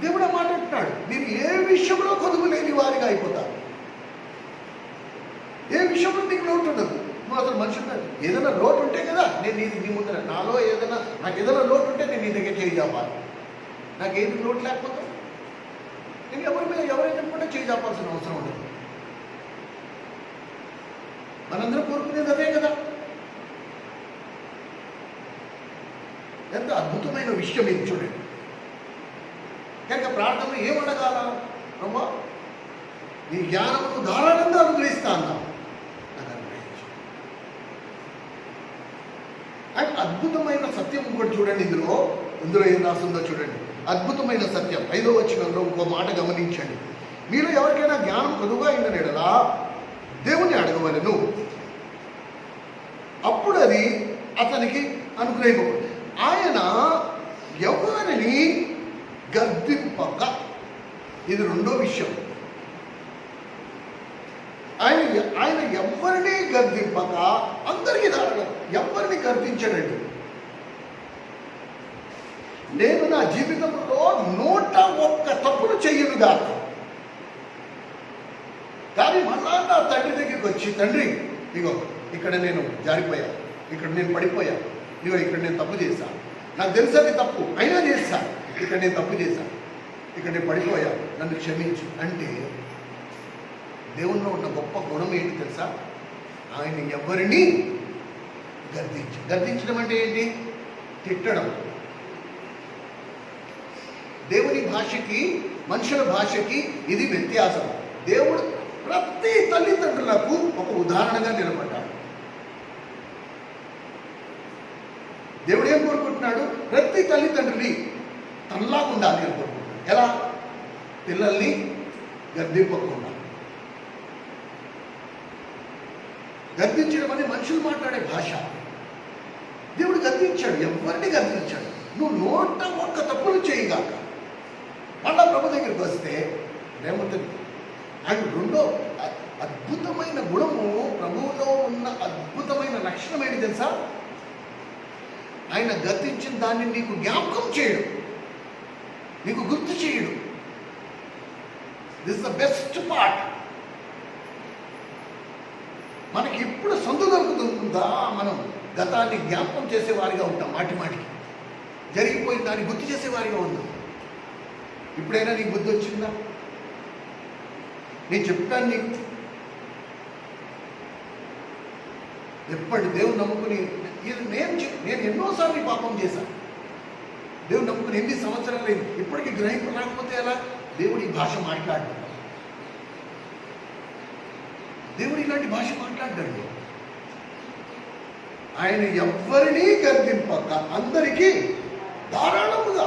దేవుడు మాట అంటున్నాడు, మీరు ఏ విషయంలో కొదువు లేని వారిగా అయిపోతారు. ఏ విషయంలో నీకు లోటు ఉండదు. నువ్వు అసలు మనుషులు ఏదైనా లోటు ఉంటే కదా నేను నీ ముందర, నాలో ఏదైనా నాకు ఏదైనా లోటు ఉంటే నేను నీ దగ్గర చేయి చాపాలి. నాకు ఏది లోటు లేకపోతే నేను ఎవరి మీద ఎవరైనా కూడా చేయి చాపాల్సిన అవసరం ఉండదు. మనందరం కోరుకునేది అదే కదా. ఎంత అద్భుతమైన విషయం ఇది చూడండి. కనుక ప్రార్థనలో ఏమడగాల? ప్రభా నీ జ్ఞానమును ధారాళంగా అనుగ్రహిస్తా అన్నా, నాకు అనుగ్రహించు. అండ్ అద్భుతమైన సత్యం ఇంకోటి చూడండి. ఇందులో ఏం రాస్తుందో చూడండి. అద్భుతమైన సత్యం 5వ వచనంలో ఇంకో మాట గమనించండి. మీరు ఎవరికైనా జ్ఞానం కొదువుగా అయిన ఎడలా దేవుని అడగవలెను, అప్పుడు అది అతనికి అనుగ్రహింపబడు. ఆయన ఎవరిని గర్దింపక. ఇది రెండో విషయం. ఆయన ఎవరిని గర్దింపక అందరికీ దారుణం. ఎవరిని గర్దించడండి. నేను నా జీవితంలో 101 తప్పులు చెయ్యనుగాక, కానీ మళ్ళా నా తండ్రి దగ్గరికి వచ్చి, తండ్రి ఇగో ఇక్కడ నేను జారిపోయా, ఇక్కడ నేను పడిపోయా, ఇగో ఇక్కడ నేను తప్పు చేశా, నాకు తెలుసు అది తప్పు అయినా చేశా, ఇక్కడ నేను తప్పు చేశా, ఇక్కడ నేను పడిపోయా, నన్ను క్షమించు అంటే దేవుల్లో ఉన్న గొప్ప గుణం ఏంటి తెలుసా? ఆయన ఎవరిని గర్దించడం అంటే ఏంటి? తిట్టడం. దేవుని భాషకి మనుషుల భాషకి ఇది వ్యత్యాసం. దేవుడు ప్రతి తల్లిదండ్రులకు ఒక ఉదాహరణగా నిలబడ్డాడు. దేవుడు ఏం కోరుకుంటున్నాడు? ప్రతి తల్లిదండ్రుని తనలాగా ఉండాలి అని కోరుకుంటున్నాడు. ఎలా? పిల్లల్ని గర్దింపకుండా. గర్దించడం అనేది మనుషులు మాట్లాడే భాష. దేవుడు గర్దించాడు, ఎవరిని గర్దించాడు? నువ్వు 101 తప్పులు చేయగాక. మళ్ళా ప్రభు దగ్గరికి వస్తే ఏమవుతుంది? అండ్ రెండో అద్భుతమైన గుణము, ప్రభువులో ఉన్న అద్భుతమైన లక్షణం ఏంటి తెలుసా? ఆయన గర్దించిన దాన్ని నీకు జ్ఞాపకం చేయడు, నీకు గుర్తు చేయడు. This the best part. మనకి ఇప్పుడు సందు దొరుకుతుందా? మనం గతాన్ని జ్ఞాపకం చేసేవారిగా ఉంటాం, మాటి మాటికి జరిగిపోయిన దాన్ని గుర్తు చేసేవారిగా ఉన్నాం. ఇప్పుడైనా నీకు బుద్ధి వచ్చిందా? నేను చెప్తాను నీకు, ఎప్పటి దేవుని నమ్ముకుని నేను ఎన్నోసార్లు పాపం చేశాను. దేవుని నమ్ముకుని ఎన్ని సంవత్సరాలు లేదు, ఇప్పటికీ గ్రహింపు రాకపోతే ఎలా? దేవుడు ఈ భాష మాట్లాడడం. దేవుడు ఇలాంటి భాష మాట్లాడ్డాడు. ఆయన ఎవ్వరినీ గర్దింపక అందరికీ ధారాళముగా.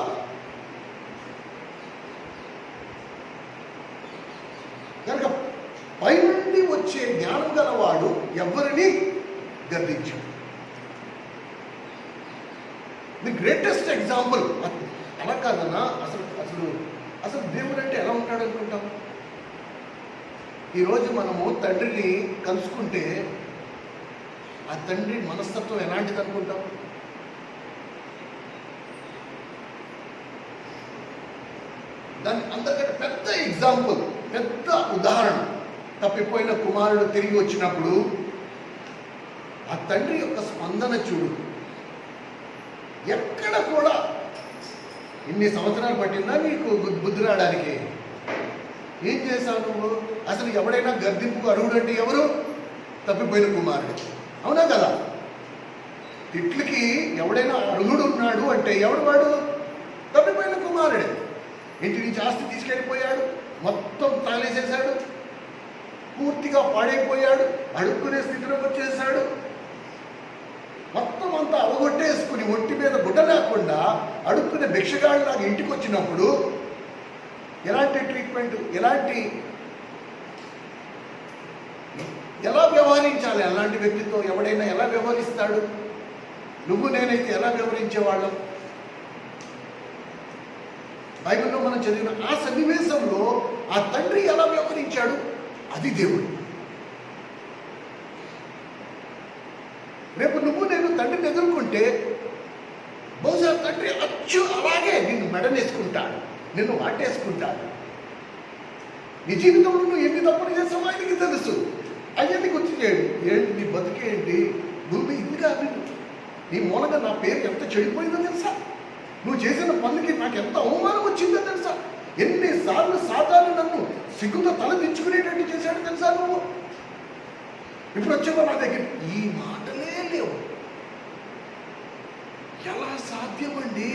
కనుక పైనుండి వచ్చే జ్ఞానం గలవాడు ఎవరిని గర్దించాడు. The greatest example. అలా కాదన్నా, అసలు దేవుడు అంటే ఎలా ఉంటాడు అనుకుంటాం? ఈరోజు మనము తండ్రిని కలుసుకుంటే ఆ తండ్రి మనస్తత్వం ఎలాంటిది అనుకుంటాం? దాని అందరికంటే పెద్ద ఎగ్జాంపుల్, పెద్ద ఉదాహరణ, తప్పిపోయిన కుమారుడు తిరిగి వచ్చినప్పుడు ఆ తండ్రి యొక్క స్పందన చూడు. ఎక్కడ కూడా ఇన్ని సంవత్సరాలు పట్టిందా నీకు బుద్ధి రావడానికి? ఏం చేశావు నువ్వు? అసలు ఎవడైనా గర్దింపుకు అర్హుడు అంటే ఎవరు? తప్పిపోయిన కుమారుడు. అవునా కదా? తిట్లకి ఎవడైనా అర్హుడు ఉన్నాడు అంటే ఎవడు వాడు? తప్పిపోయిన కుమారుడే. ఇంటి నుంచి ఆస్తి తీసుకెళ్ళిపోయాడు, మొత్తం తాళేసేశాడు, పూర్తిగా పాడైపోయాడు, అడుక్కునే స్థితిలోకి వచ్చేసాడు, మొత్తం అంతా అవగొట్టేసుకుని ఒంటి మీద గుడ్డ లేకుండా అడుక్కునే భిక్షగాళ్ళలాగా ఇంటికి వచ్చినప్పుడు ఎలాంటి ట్రీట్మెంట్, ఎలా వ్యవహరించాలి? అలాంటి వ్యక్తితో ఎవడైనా ఎలా వ్యవహరిస్తాడు? నువ్వు నేనైతే ఎలా వ్యవహరించేవాళ్ళం? బైబిల్లో మనం చదివిన ఆ సన్నివేశంలో ఆ తండ్రి ఎలా వ్యవహరించాడు? అది దేవుడు. రేపు నువ్వు నేను తండ్రిని ఎదుర్కొంటే బహుశా తండ్రి అచ్చు అలాగే నిన్ను మెడనేసుకుంటాడు, నిన్ను వాటేసుకుంటాడు. నీ జీవితంలో నువ్వు ఎన్ని తప్పులు చేస్తావో ఆయనకి తెలుసు. అవన్నీ గుర్తు చేయండి. ఏంటి నీ బతికేంటి? నువ్వు ఇది కాదు, నీ మూలంగా నా పేరు ఎంత చెడిపోయిందో తెలుసా? నువ్వు చేసిన పనులకి నాకు ఎంత అవమానం వచ్చిందో తెలుసా? ఎన్నిసార్లు సాతాను నన్ను సిగ్గుతో తల దించుకునేటట్టు చేశాడు తెలుసా? నువ్వు ఇప్పుడు వచ్చేవా నా దగ్గర? ఈ మాటలే లేవు. ఎలా సాధ్యమండి?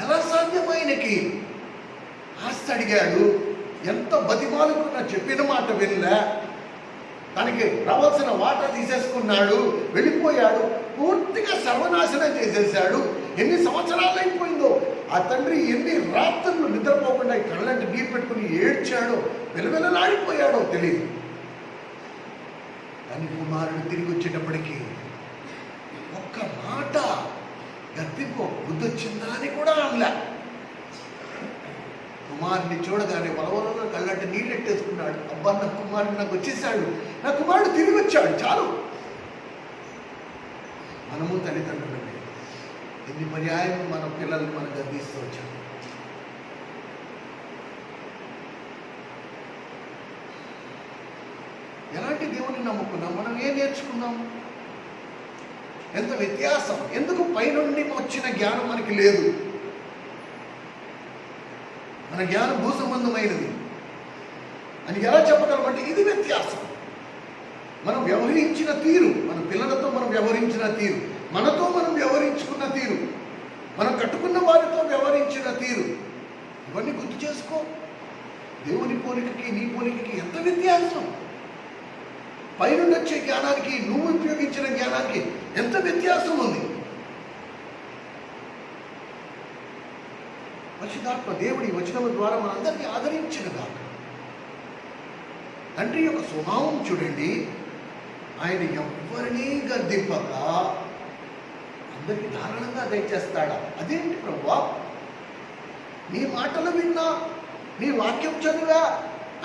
ఎలా సాధ్యమైనకి? ఆస్తి అడిగాడు, ఎంత బతిమాలుకున్నా చెప్పిన మాట వినలే, తనకి రావాల్సిన వాటా తీసేసుకున్నాడు, వెళ్ళిపోయాడు, పూర్తిగా సర్వనాశనం చేసేసాడు. ఎన్ని సంవత్సరాలు అయిపోయిందో. ఆ తండ్రి ఎన్ని రాత్రులు నిద్రపోకుండా కళ్ళంటి నీరు పెట్టుకుని ఏడ్చాడో, వెలవెలలాడిపోయాడో తెలియదు. కానీ కుమారుడు తిరిగి వచ్చేటప్పటికీ ఒక్క మాట గర్తింపు బుద్ధి వచ్చిందా అని కూడా అనలే. కుమారుని చూడగానే వలవలలో కళ్ళంటే నీళ్ళు ఎట్టేసుకున్నాడు. అబ్బా, నా కుమారుడు నాకు వచ్చేసాడు, నా కుమారుడు తిరిగి వచ్చాడు, చాలు. మనము తల్లిదండ్రులండి ఎన్ని పర్యాయం మన పిల్లల్ని మనం గర్దిస్తూ వచ్చాము. ఎలాంటి దేవుని నమ్ముకున్నాం, మనం ఏం నేర్చుకున్నాం, ఎంత వ్యత్యాసం. ఎందుకు పైనుండి వచ్చిన జ్ఞానం మనకి లేదు? మన జ్ఞానం భూ సంబంధమైనది అని ఎలా చెప్పగలమంటే ఇది వ్యత్యాసం. మనం వ్యవహరించిన తీరు, మన పిల్లలతో మనం వ్యవహరించిన తీరు, మనతో మనం వ్యవహరించుకున్న తీరు, మనం కట్టుకున్న వారితో వ్యవహరించిన తీరు, ఇవన్నీ గుర్తు చేసుకో. దేవుని పోలికకి నీ పోలికకి ఎంత వ్యత్యాసం. పైనుండి వచ్చే జ్ఞానానికి నువ్వు ఉపయోగించిన జ్ఞానానికి ఎంత వ్యత్యాసం ఉంది. పరిశుద్ధాత్మ దేవుడి వచనం ద్వారా మనందరినీ ఆదరించినగా. తండ్రి యొక్క స్వభావం చూడండి, ఆయన ఎవరినీ గర్దింపక అందరికీ ధారాళంగా దయచేస్తాడా? అదేంటి ప్రభువా, నీ మాటలు విన్నా, నీ వాక్యం చదివా,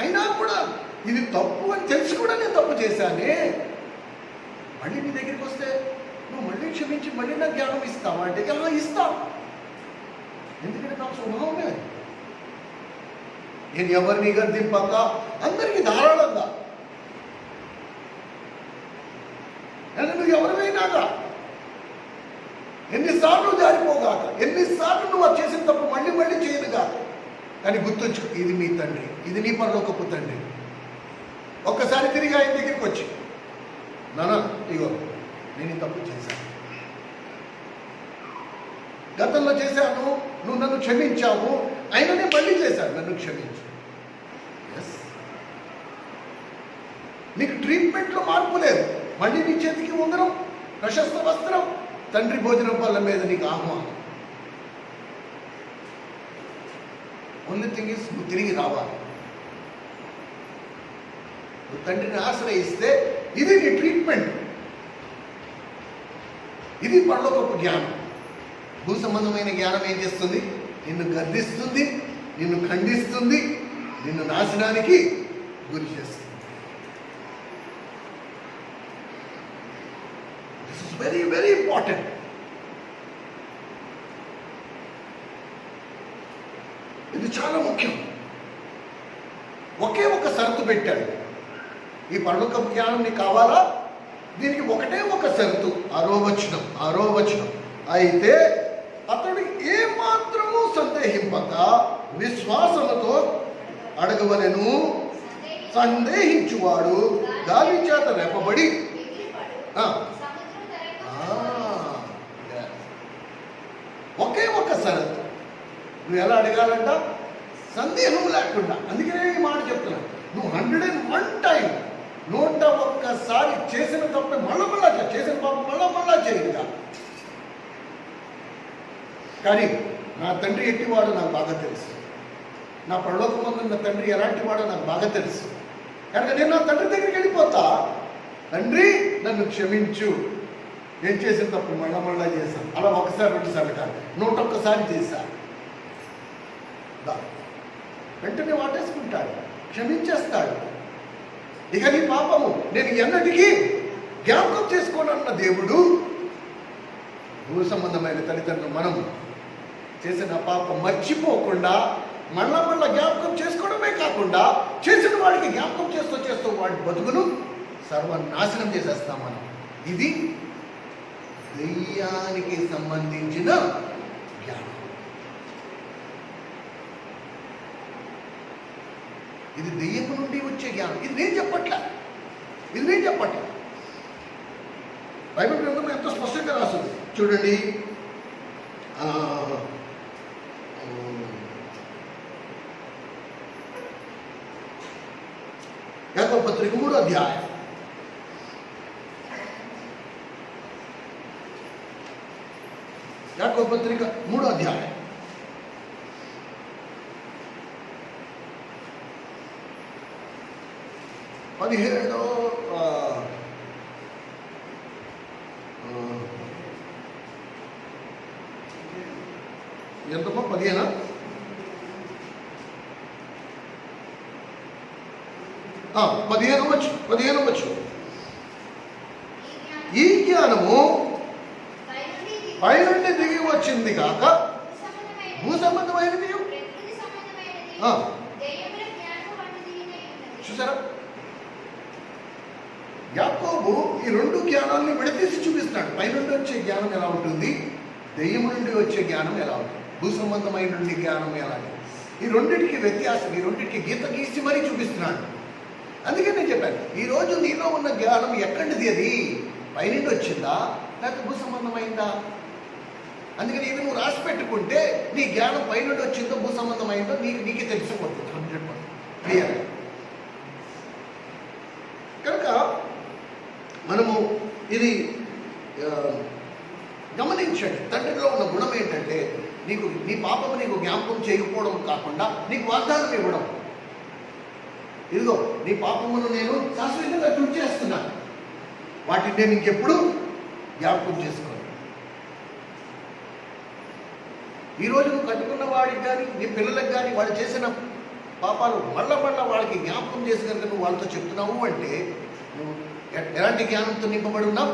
అయినా కూడా ఇది తప్పు అని తెలిసి కూడా నేను తప్పు చేశానే, మళ్ళీ నీ దగ్గరికి వస్తే నువ్వు మళ్ళీ క్షమించి మళ్ళీ నాకు జ్ఞానం ఇస్తావా అంటే ఎలా ఇస్తావు? ఎందుకంటే నా స్వభావమే అది. నేను ఎవరిని గర్దింపక అందరికీ ధారాళంగా, నువ్వు ఎవరివైనాగా, ఎన్నిసార్లు జారిపోగాక, ఎన్నిసార్లు నువ్వు అది చేసిన తప్పు మళ్ళీ మళ్ళీ చేయనుగాక, కానీ గుర్తుంచుకో, ఇది మీ తండ్రి, ఇది నీ పరలోకపు తండ్రి. ఒక్కసారి తిరిగి ఆయన దగ్గరికి వచ్చి, నాన్న ఇగో నేను ఈ తప్పు చేశాను, గతంలో చేశాను, నువ్వు నన్ను క్షమించావు, అయినా నేను మళ్ళీ చేశాను, నన్ను క్షమించు. ఎస్, నీకు ట్రీట్మెంట్లో మార్పు లేదు, మళ్ళీ నీ చేతికి ఉంగరం, ప్రశస్త వస్త్రం, తండ్రి భోజనం వల్ల మీద నీకు ఆహ్వానం. ఓన్లీ థింగ్ ఇస్ నువ్వు తిరిగి రావాలి. నువ్వు తండ్రిని ఆశ్రయిస్తే ఇది నీ ట్రీట్మెంట్. ఇది పరలోకపు జ్ఞానం. భూ సంబంధమైన జ్ఞానం ఏం చేస్తుంది? నిన్ను గర్దిస్తుంది, నిన్ను ఖండిస్తుంది, నిన్ను నాశనానికి గురి చేస్తుంది. This is very very important. ఇది చాలా ముఖ్యం. ఒకే ఒక షరతు పెట్టాడు. ఈ పరలోకపు జ్ఞానం నీకు కావాలా? దీనికి ఒకటే ఒక షరతు, 6వ వచనం. అయితే అతడు ఏ మాత్రము సందేహింపక విశ్వాసముతో అడగవలెను. సందేహించువాడు గాలి చేత రేపబడి, ఒకే ఒక షరతు. నువ్వు ఎలా అడగాలంట? సందేహం లేకుండా. అందుకనే ఈ మాట చెప్తున్నా, నువ్వు 101 టైం, 101 చేసిన తప్పే మళ్ళా చేసిన పాపం మళ్ళా చేయగా. కానీ నా తండ్రి ఎట్టివాడో నాకు బాగా తెలుసు, నా పరలోకమందు నా తండ్రి ఎలాంటి వాడో నాకు బాగా తెలుసు. కనుక నేను నా తండ్రి దగ్గరికి వెళ్ళిపోతా, తండ్రి నన్ను క్షమించు, నేను చేసిన తప్పు మళ్ళా చేశాను. అలా 1-2 కాదు, 101 చేశాను. వెంటనే వాటేసుకుంటాడు, క్షమించేస్తాడు. ఇక నీ పాపము నేను ఎన్నటికీ జ్ఞాపకం చేసుకోనన్న దేవుడు. భూ సంబంధమైన తల్లిదండ్రులు మనం చేసిన పాపం మర్చిపోకుండా మళ్ళా జ్ఞాపకం చేసుకోవడమే కాకుండా చేసిన వాడికి జ్ఞాపకం చేస్తూ వాడి బతుకును సర్వనాశనం చేసేస్తాం మనం. ఇది దెయ్యానికి సంబంధించిన జ్ఞానం. ఇది దెయ్యము నుండి వచ్చే జ్ఞానం. ఇది నేను చెప్పట్లే. బైబిల్ గ్రంథంలో ఎంతో స్పష్టంగా రాస్తుంది చూడండి. యాకోబు పత్రిక 3వ అధ్యాయం. యాకోబు పత్రిక 3వ అధ్యాయం 17 ఎంతమో 15 వచ్చు. ఈ జ్ఞానము పైనుండి దిగి వచ్చింది కాక భూ సంబంధమైనది. చూసారా, యాకోబు ఈ 2 జ్ఞానాలను విడతీసి చూపిస్తున్నాడు. పైనుండి వచ్చే జ్ఞానం ఎలా ఉంటుంది, దెయ్యము నుండి వచ్చే జ్ఞానం ఎలా ఉంటుంది, భూ సంబంధమైన నుండి జ్ఞానం ఎలా. ఈ రెండింటికి వ్యత్యాసం, ఈ రెండింటికి గీత గీసి మరీ చూపిస్తున్నాడు. అందుకే నేను చెప్పాను, ఈరోజు నీలో ఉన్న జ్ఞానం ఎక్కడిది, అది పైనుండి వచ్చిందా లేకపోతే భూ సంబంధమైందా? అందుకని ఇది నువ్వు రాసి పెట్టుకుంటే నీ జ్ఞానం పైనుండి వచ్చిందో భూ సంబంధమైందో నీకే తెలిసిపోతుంది 100% క్లియర్. కనుక మనము ఇది గమనించండి. తండ్రిలో ఉన్న గుణం ఏంటంటే నీ పాపము నీకు జ్ఞాపకం చేయకపోవడం కాకుండా నీకు వాగ్దానం ఇవ్వడం. ఇదిగో నీ పాపమును నేను శాశ్వతంగా తుడిచేస్తున్నాను, వాటిని నేను ఇంకెప్పుడు జ్ఞాపకం చేసుకోను. ఈరోజు నువ్వు కట్టుకున్న వాడికి కానీ నీ పిల్లలకు కానీ వాళ్ళు చేసిన పాపాలు మళ్ళా వాళ్ళకి జ్ఞాపకం చేసి కనుక నువ్వు వాళ్ళతో చెప్తున్నావు అంటే నువ్వు ఎలాంటి జ్ఞానంతో నింపబడి ఉన్నావు?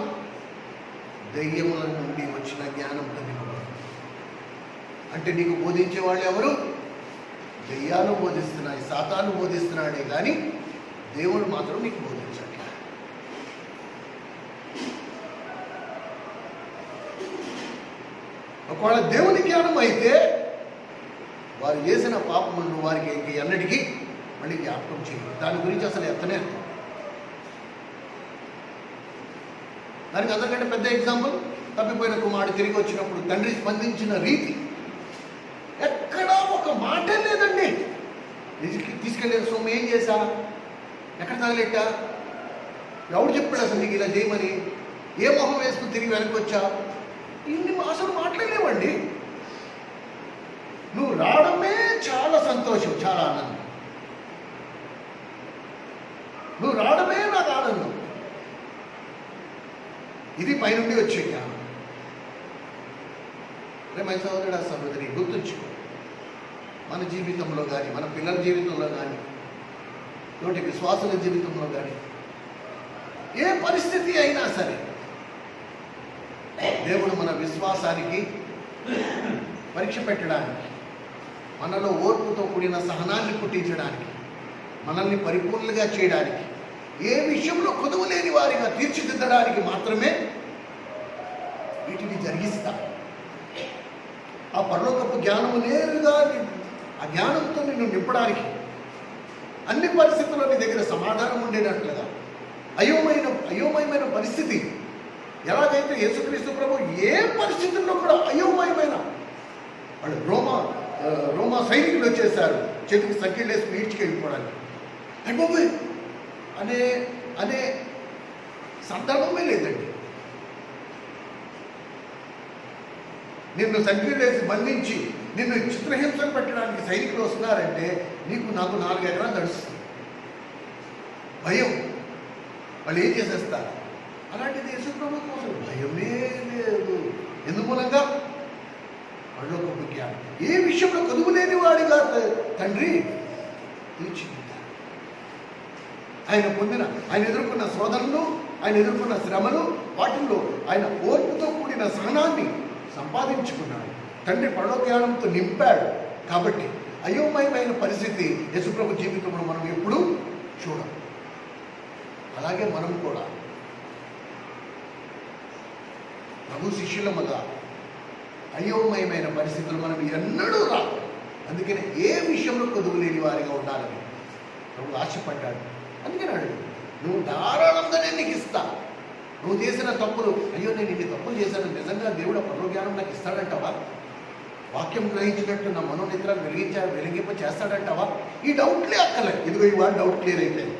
దెయ్యముల నుండి వచ్చిన జ్ఞానంతో నింపబడి. అంటే నీకు బోధించే వాళ్ళు ఎవరు? దెయ్యాలు బోధిస్తున్నాయి, సాతాను బోధిస్తున్నాడే కానీ దేవుడు మాత్రం నీకు బోధించాడు. ఒకవేళ దేవుని జ్ఞానం అయితే వారు చేసిన పాపములను వారికి ఎన్నటికీ మళ్ళీ జ్ఞాపకం చేయరు. దాని గురించి అసలు ఎత్తనే. దానికి అందరికంటే పెద్ద ఎగ్జాంపుల్, తప్పిపోయిన కుమారుడు తిరిగి వచ్చినప్పుడు తండ్రి స్పందించిన రీతి. ఎక్కడా ఒక మాట లేదండి. తీసుకెళ్ళేది సొమ్ము ఏం చేశా, ఎక్కడ తగలెట్టా, ఎవడు చెప్పాడు అసలు నీకు ఇలా చేయమని, ఏ మొహం వేసుకుని తిరిగి వెనక్కి వచ్చా, ఇన్ని అసలు మాట్లాడలేవండి. నువ్వు రావడమే చాలా సంతోషం, చాలా ఆనందం. నువ్వు రావడమే నాకు ఆనందం. ఇది పైనుండి వచ్చే జ్ఞానం. మన సోదరుడు సహోదరి గుర్తుంచుకో, మన జీవితంలో కానీ మన పిల్లల జీవితంలో కానీ తోటి విశ్వాసుల జీవితంలో కానీ ఏ పరిస్థితి అయినా సరే దేవుడు మన విశ్వాసానికి పరీక్ష పెట్టడానికి, మనలో ఓర్పుతో కూడిన సహనాన్ని పుట్టించడానికి, మనల్ని పరిపూర్ణంగా చేయడానికి, ఏ విషయంలో కొదువు లేని వారిగా తీర్చిదిద్దడానికి మాత్రమే వీటిని జరిగిస్తా. ఆ పరలోకపు జ్ఞానము నేరుగా ఆ జ్ఞానంతో నిన్ను నింపడానికి, అన్ని పరిస్థితుల్లో నీ దగ్గర సమాధానం ఉండేటట్లుగా. అయోమయమైన పరిస్థితి ఎలాగైతే యేసుక్రీస్తు ప్రభు ఏ పరిస్థితుల్లో కూడా అయోమయమైన వాళ్ళు రోమా సైనికులు వచ్చేసారు చేతికి సంఖ్యలు వేసి ఈడ్చుకు వెళ్ళిపోవడానికి. అయిపోయి అనే సందర్భమే లేదండి. నిన్ను సంఖ్యలు వేసి బంధించి నిన్ను చిత్రహింసలు పెట్టడానికి సైనికులు వస్తున్నారంటే నాకు 4 ఎకరాలు నడుస్తుంది భయం. వాళ్ళు ఏం చేసేస్తారు? అలాంటిది యేసుప్రభు కోసం భయమే లేదు. ఎందుమూలంగా పరలోకపు జ్ఞానం. ఏ విషయంలో కదువు లేని వాడిగా తండ్రి తీర్చిదిద్దారు. ఆయన ఎదుర్కొన్న శోధనలు, ఆయన ఎదుర్కొన్న శ్రమలు, వాటిల్లో ఆయన ఓర్పుతో కూడిన సహనాన్ని సంపాదించుకున్నాడు. తండ్రి పరలోక జ్ఞానంతో నింపాడు. కాబట్టి అయోమయమైన పరిస్థితి యేసుప్రభు జీవితంలో మనం ఎప్పుడూ చూడం. అలాగే మనం కూడా ప్రభు శిష్యులముగా అయోమయమైన పరిస్థితులు మనం ఎన్నడూ రాదు. అందుకని ఏ విషయంలో కొదువు లేని వారిగా ఉండాలని ప్రభు ఆశపడ్డాడు. అందుకని అడుగు, నువ్వు ధారాళంగానే నీకు ఇస్తా. నువ్వు చేసిన తప్పులు, అయ్యో నేను ఇన్ని తప్పులు చేశాను, నిజంగా దేవుడు పరలోజ్ఞానం నాకు ఇస్తాడంటావా? వాక్యం గ్రహించినట్టు నా మనోనిద్రలు వెలిగింప చేస్తాడంటావా? ఈ డౌట్లే అక్కర్లేదు. ఇదిగో ఇవాళ డౌట్ క్లియర్ అయిపోయింది.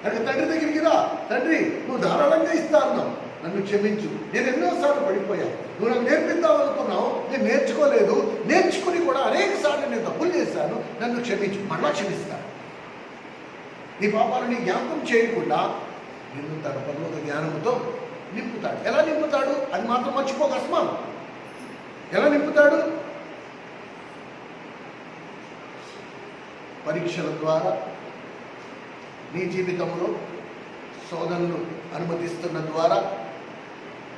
అంటే తండ్రి దగ్గరికి రా, తండ్రి నువ్వు ధారాళంగా ఇస్తా అన్నావు, నన్ను క్షమించు, నేను ఎన్నోసార్లు పడిపోయాను, నువ్వు నాకు నేర్పిద్దామనుకున్నావు, నేను నేర్చుకోలేదు, నేర్చుకుని కూడా అనేక సార్లు నేను తప్పులు చేశాను, నన్ను క్షమించు. మళ్ళా క్షమిస్తాను. నీ పాపాలని జ్ఞాపకం చేయకుండా నిన్ను తన పరలోక జ్ఞానంతో నింపుతాడు. ఎలా నింపుతాడు అది మాత్రం మర్చిపోక అస్మాన్. ఎలా నింపుతాడు? పరీక్షల ద్వారా, నీ జీవితంలో శోధనలు అనుమతిస్తున్న ద్వారా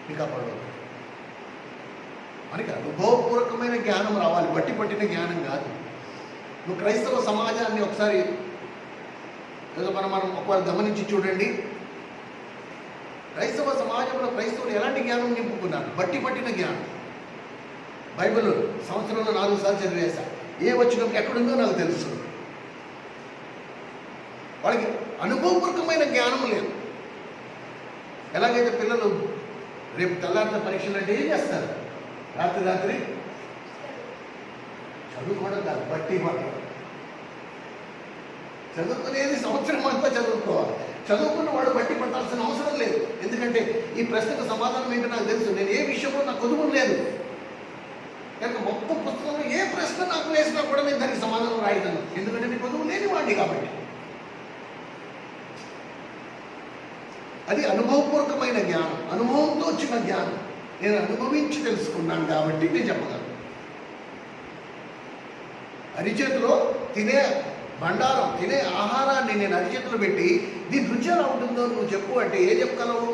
నీకు అప్పుడు మనకి అనుభవపూర్వకమైన జ్ఞానం రావాలి, బట్టి పట్టిన జ్ఞానం కాదు. నువ్వు క్రైస్తవ సమాజాన్ని ఒకసారి ఏదో మనం ఒకవేళ గమనించి చూడండి. క్రైస్తవ సమాజంలో క్రైస్తవులు ఎలాంటి జ్ఞానం నింపుకున్నారు? బట్టి పట్టిన జ్ఞానం. బైబిల్ సంవత్సరంలో 4 సార్లు చదివేశా, ఏ వచనం ఎక్కడుందో నాకు తెలుసు. వాళ్ళకి అనుభవపూర్వకమైన జ్ఞానం లేదు. ఎలాగైతే పిల్లలు రేపు తెల్లారిన పరీక్షలు అంటే ఏం చేస్తారు? రాత్రి చదువుకోవడం కాదు, బట్టి పట్టడం. చదువుకునేది సంవత్సరం అంతా చదువుకోవాలి. చదువుకున్న వాడు బట్టి పట్టాల్సిన అవసరం లేదు. ఎందుకంటే ఈ ప్రశ్నకు సమాధానం ఏంటో నాకు తెలుసు. నేను ఏ విషయంలో నాకు కొదువు లేదు కనుక మొత్తం పుస్తకంలో ఏ ప్రశ్న నాకు వేసినా కూడా నేను దానికి సమాధానం రాయగలను. ఎందుకంటే నేను కొదువు లేని వాడిని కాబట్టి. అది అనుభవపూర్వకమైన జ్ఞానం, అనుభవంతో వచ్చిన జ్ఞానం. నేను అనుభవించి తెలుసుకున్నాను కాబట్టి నేను చెప్పగలను. అరిచేతిలో తినే బండారం, తినే ఆహారాన్ని నేను అరిచేతిలో పెట్టి దీని రుచి ఎలా ఉంటుందో నువ్వు చెప్పు అంటే ఏం చెప్పగలవు?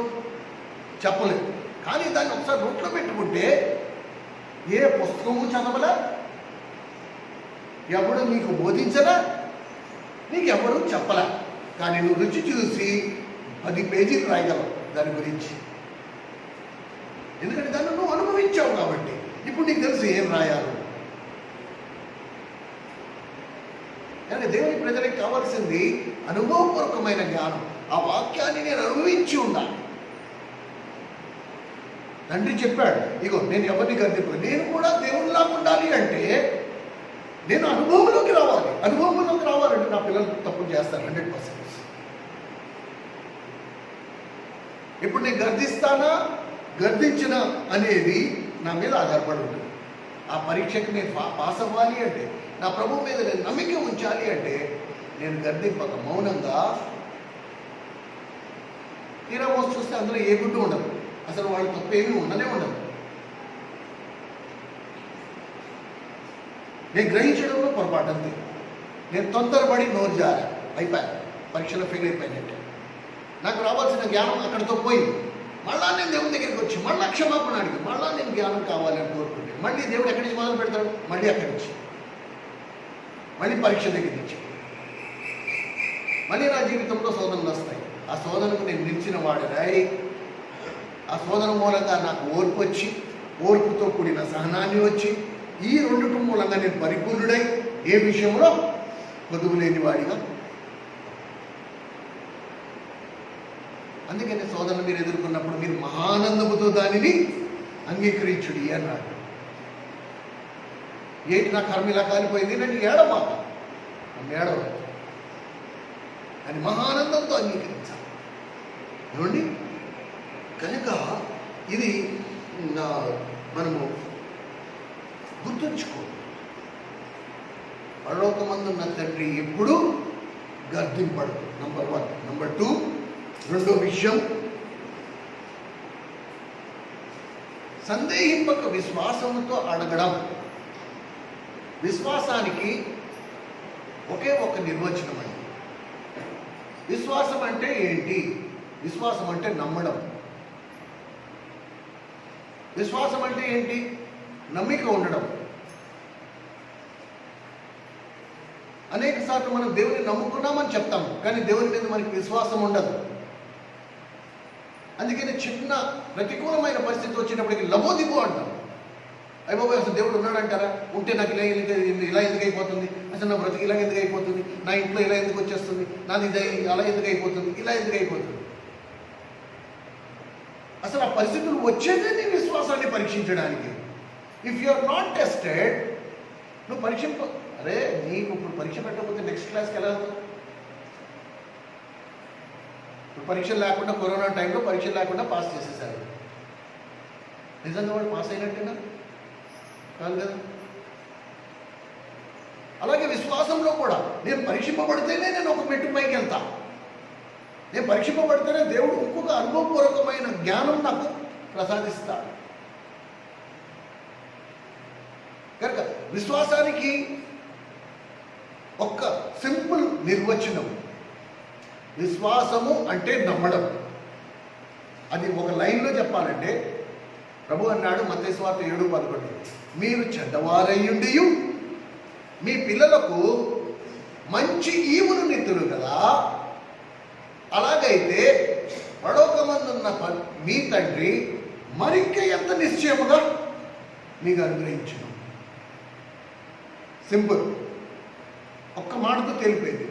చెప్పలేవు. కానీ దాన్ని ఒకసారి నోట్లో పెట్టుకుంటే ఏ పుస్తకము చదవలా, ఎవడు నీకు బోధించలా, నీకు ఎవడు చెప్పలా. కానీ నువ్వు రుచి చూసి 10 పేజీలు రాయగలవు దాని గురించి. ఎందుకంటే దాన్ని నువ్వు అనుభవించావు కాబట్టి ఇప్పుడు నీకు తెలుసు ఏం రాయాలి. కానీ దేవుని ప్రజలకు కావాల్సింది అనుభవపూర్వకమైన జ్ఞానం. ఆ వాక్యాన్ని నేను అనుభవించి ఉండాలి. తండ్రి చెప్పాడు, ఇగో నేను ఎవరిని గర్దింపు, నేను కూడా దేవునిలాగా ఉండాలి అంటే నేను అనుభవంలోకి రావాలి. అనుభవంలోకి రావాలంటే నా పిల్లలు తప్పులు చేస్తారు 100%. ఇప్పుడు నేను గర్దిస్తానా గర్దించినా అనేది నా మీద ఆధారపడి ఉంటుంది. ఆ పరీక్షకి నేను పాస్ అవ్వాలి అంటే, నా ప్రభు మీద నేను నమ్మిక ఉంచాలి అంటే నేను గర్దింపక మౌనంగా తీరా మోసి చూస్తే అందులో ఏ గుడ్డు ఉండదు. అసలు వాళ్ళు తప్పు ఏమీ ఉండనే ఉండదు. నేను గ్రహించడంలో పొరపాటు అంతే. నేను తొందరపడి నోరు జారా, అయిపోయా, పరీక్షలో ఫెయిల్ అయిపోయినట్టే. నాకు రావాల్సిన జ్ఞానం అక్కడితో పోయింది. మళ్ళా నేను దేవుని దగ్గరికి వచ్చి మళ్ళీ క్షమాపణ అడిగి మళ్ళా నేను జ్ఞానం కావాలని కోరుకుంటే మళ్ళీ దేవుడు ఎక్కడి నుంచి మొదలు పెడతాడు? మళ్ళీ అక్కడి నుంచి, మళ్ళీ పరీక్ష దగ్గర నుంచి, మళ్ళీ నా జీవితంలో శోధనలు వస్తాయి. ఆ శోధనకు నేను నిలిచిన వాడినై, ఆ శోధన మూలంగా నాకు ఓర్పు వచ్చి, ఓర్పుతో కూడిన సహనాన్ని వచ్చి, ఈ రెండుటి మూలంగా నేను పరిపూర్ణుడై ఏ విషయంలో కొదువు లేని వాడిగా. అందుకని శోధన మీరు ఎదుర్కొన్నప్పుడు మీరు మహానందముతో దానిని అంగీకరించుడి అన్నాడు. ఏంటి నా కర్మ ఇలా కాలిపోయింది, నన్ను ఏడమాక, నన్ను ఏడవ అని మహానందంతో అంగీకరించాలి. ఏమండి? కనుక ఇది మనము గుర్తుంచుకో. పరలోకమందున్న తండ్రి ఎప్పుడు గర్దింపడు. నంబర్ 1. నంబర్ 2, రెండో విషయం, సందేహింపక విశ్వాసంతో అడగడం. విశ్వాసానికి ఒకే ఒక నిర్వచనం అండి. విశ్వాసం అంటే ఏంటి? విశ్వాసం అంటే నమ్మడం. విశ్వాసం అంటే ఏంటి? నమ్మిక ఉండడం. అనేక సార్లు మనం దేవుని నమ్ముకున్నామని చెప్తాము, కానీ దేవుని మీద మనకి విశ్వాసం ఉండదు. అందుకని చిన్న ప్రతికూలమైన పరిస్థితి వచ్చినప్పటికీ లబోదిబో అంటాం. అయిపోయి అసలు దేవుడు ఉన్నాడంటారా? ఉంటే నాకు ఇలా ఎందుకు అయిపోతుంది, అసలు నా బ్రతికి ఇలా ఎందుకు అయిపోతుంది, నా ఇంట్లో ఇలా ఎందుకు వచ్చేస్తుంది, నాది ఇది అలా ఎందుకు అయిపోతుంది, ఇలా ఎందుకు అయిపోతుంది. అసలు ఆ పరిస్థితులు వచ్చేదే నీ విశ్వాసాన్ని పరీక్షించడానికి. If you are not tested, నువ్వు అరే నీకు ఇప్పుడు పరీక్ష పెట్టకపోతే నెక్స్ట్ క్లాస్కి ఎలా వెళ్తావు? ఇప్పుడు పరీక్షలు లేకుండా, కరోనా టైంలో పరీక్షలు లేకుండా పాస్ చేసేసారు. నిజంగా వాడు పాస్ అయినట్టేనా? కాదు కదా. అలాగే విశ్వాసంలో కూడా నేను పరీక్షింపబడితేనే నేను ఒక మెట్టు పైకి వెళ్తా. నేను పరీక్షింపబడితేనే దేవుడు ఇంకొక అనుభవపూర్వకమైన జ్ఞానం నాకు ప్రసాదిస్తాడు. విశ్వాసానికి ఒక్క సింపుల్ నిర్వచనం, విశ్వాసము అంటే నమ్మడం. అది ఒక లైన్లో చెప్పాలంటే ప్రభు అన్నాడు మత్తయి సువార్త 7:11, మీరు చెడ్డవారయ్యుండి మీ పిల్లలకు మంచి ఈవును నిత్తులు కదా, అలాగైతే పరలోకమందున్న మీ తండ్రి మరింక ఎంత నిశ్చయముగా మీకు అనుగ్రహించును. సింపుల్, ఒక్క మాటతో తెలిపేది.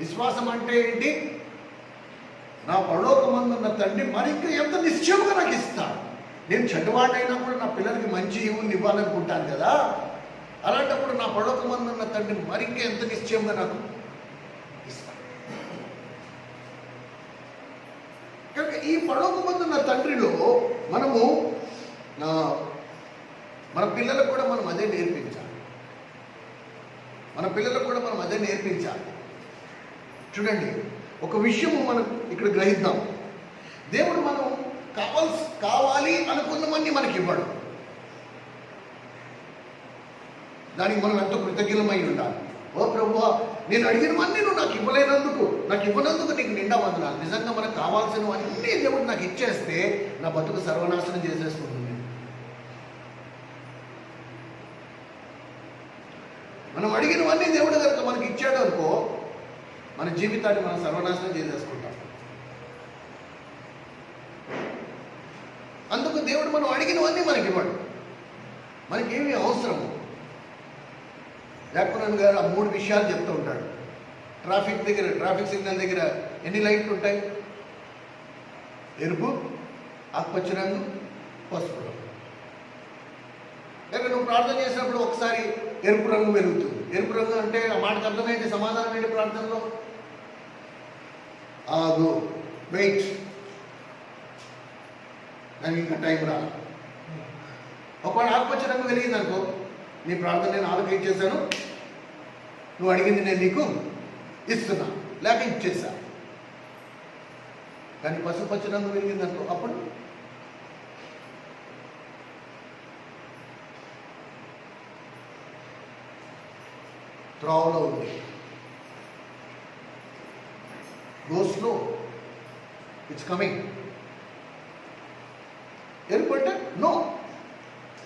విశ్వాసం అంటే ఏంటి? నా పరలోకమందున్న తండ్రి మరింక ఎంత నిశ్చయముగా నాకు ఇస్తాడు. నేను చెడ్డవాడినైనా కూడా నా పిల్లలకి మంచి ఈవుని ఇవ్వాలనుకుంటాను కదా, అలాంటప్పుడు నా పరలోకమందున్న తండ్రి మరింక ఎంత నిశ్చయంగా నాకు ఇస్తాడు. కనుక ఈ పరలోకమందున్న తండ్రిలో మనము మన పిల్లలకు కూడా మనం అదే నేర్పించాలి. మన పిల్లలకు కూడా మనం అదే నేర్పించాలి. చూడండి, ఒక విషయము మనం ఇక్కడ గ్రహిద్దాం. దేవుడు మనం కావాలి అనుకున్నవన్నీ మనకి ఇవ్వడు. దానికి మనం ఎంతో కృతజ్ఞమై ఉండాలి. ఓ ప్రభువా, నేను అడిగినవన్నీ నువ్వు నాకు ఇవ్వనందుకు నీకు నిండా వందనాలు. నిజంగా మనకు కావాల్సినవన్నీ దేవుడు నాకు ఇచ్చేస్తే నా బతుకు సర్వనాశనం చేసేసుకుంటుంది. మనం అడిగినవన్నీ దేవుడు కనుక మనకి ఇచ్చాడు అనుకో, మన జీవితాన్ని మనం సర్వనాశనం చేసేసుకుంటాం. అందుకు దేవుడు మనం అడిగినవన్నీ మనకి ఇవ్వడు. మనకేమి అవసరము? యాకోబు గారు ఆ 3 విషయాలు చెప్తూ ఉంటాడు. ట్రాఫిక్ సిగ్నల్ దగ్గర ఎన్ని లైట్లు ఉంటాయి? ఎరుపు, ఆకుపచ్చ రంగు, పసుపు రంగు. లేక నువ్వు ప్రార్థన చేసినప్పుడు ఒకసారి ఎరుపు రంగు వెలుగుతుంది. ఎరుపు రంగు అంటే ఆ మాటకు అర్థమైంది. సమాధానం ఏంటి ప్రార్థనలో? ఆగు, వెయిట్, దానికి ఇంకా టైం రా. ఒకవేళ ఆకుపచ్చ రంగు వెలిగింది అనుకో, నీ ప్రార్థన నేను ఆలోచించేశాను, నువ్వు అడిగింది నేను నీకు ఇస్తున్నా, లేక ఇచ్చేసా. కానీ పసుపచ్చ రంగు వెలిగింది అనుకో, అప్పుడు త్రోవలో ఉంది. Go slow, it's coming. ఎరుపు అంటే నో,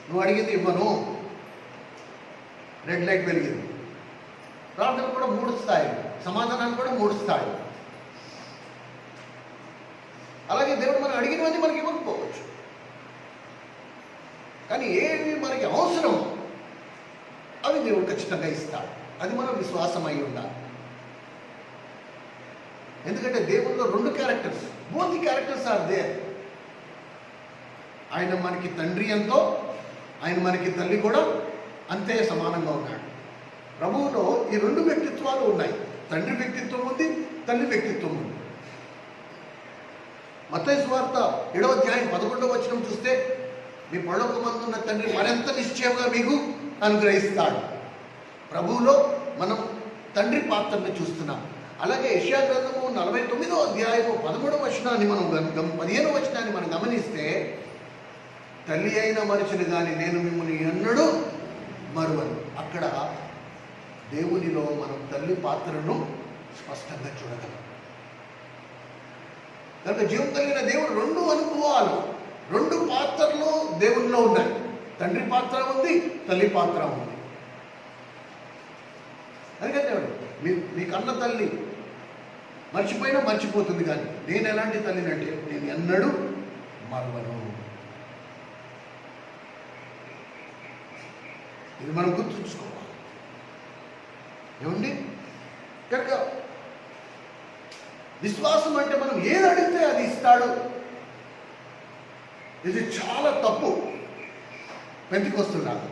నువ్వు అడిగింది ఇవ్వను. రెడ్ లైట్ వెలిగింది. ప్రార్థన కూడా 3 స్థాయిలు, సమాధానాలు కూడా 3 స్థాయిలు. అలాగే దేవుడు మనం అడిగినవన్నీ మనకి ఇవ్వకపోవచ్చు, కానీ ఏవి మనకి అవసరం అవి దేవుడు ఖచ్చితంగా ఇస్తాడు. అది మనం విశ్వాసం అయి ఉండాలి. ఎందుకంటే దేవుల్లో 2 characters, both characters are there. ఆయన మనకి తండ్రి ఎంతో, ఆయన మనకి తల్లి కూడా అంతే సమానంగా ఉన్నాడు. ప్రభువులో ఈ 2 వ్యక్తిత్వాలు ఉన్నాయి. తండ్రి వ్యక్తిత్వం ఉంది, తల్లి వ్యక్తిత్వం ఉంది. మత్తయి సువార్త 7వ అధ్యాయం 11వ వచనం చూస్తే, మీ పరలోకమందున్న తండ్రి మరింత నిశ్చయంగా మీకు అనుగ్రహిస్తాడు. ప్రభువులో మనం తండ్రి పాత్రను చూస్తున్నాం. అలాగే యెషయా గ్రంథము 49వ అధ్యాయము 13వ వచనాన్ని మనం 15వ వచనాన్ని మనం గమనిస్తే, తల్లి అయిన మనిషిని కానీ నేను మిమ్మల్ని ఎన్నడూ మరువను. అక్కడ దేవునిలో మనం తల్లి పాత్రను స్పష్టంగా చూడగలం. కనుక జీవం కలిగిన దేవుడు 2 అనుభవాలు, 2 పాత్రలు దేవునిలో ఉన్నాయి. తండ్రి పాత్ర ఉంది, తల్లి పాత్ర ఉంది. అందుకని దేవుడు మీ కన్న తల్లి మర్చిపోయినా మర్చిపోతుంది, కానీ నేను ఎలాంటి తల్లినంటే నేను ఎన్నడూ మరువను. ఇది మనం గుర్తుంచుకోవాలి. ఏమండి? కనుక విశ్వాసం అంటే మనం ఏది అడిగితే అది ఇస్తాడు. ఇది చాలా తప్పు. పెంతికొస్తున్నాడు,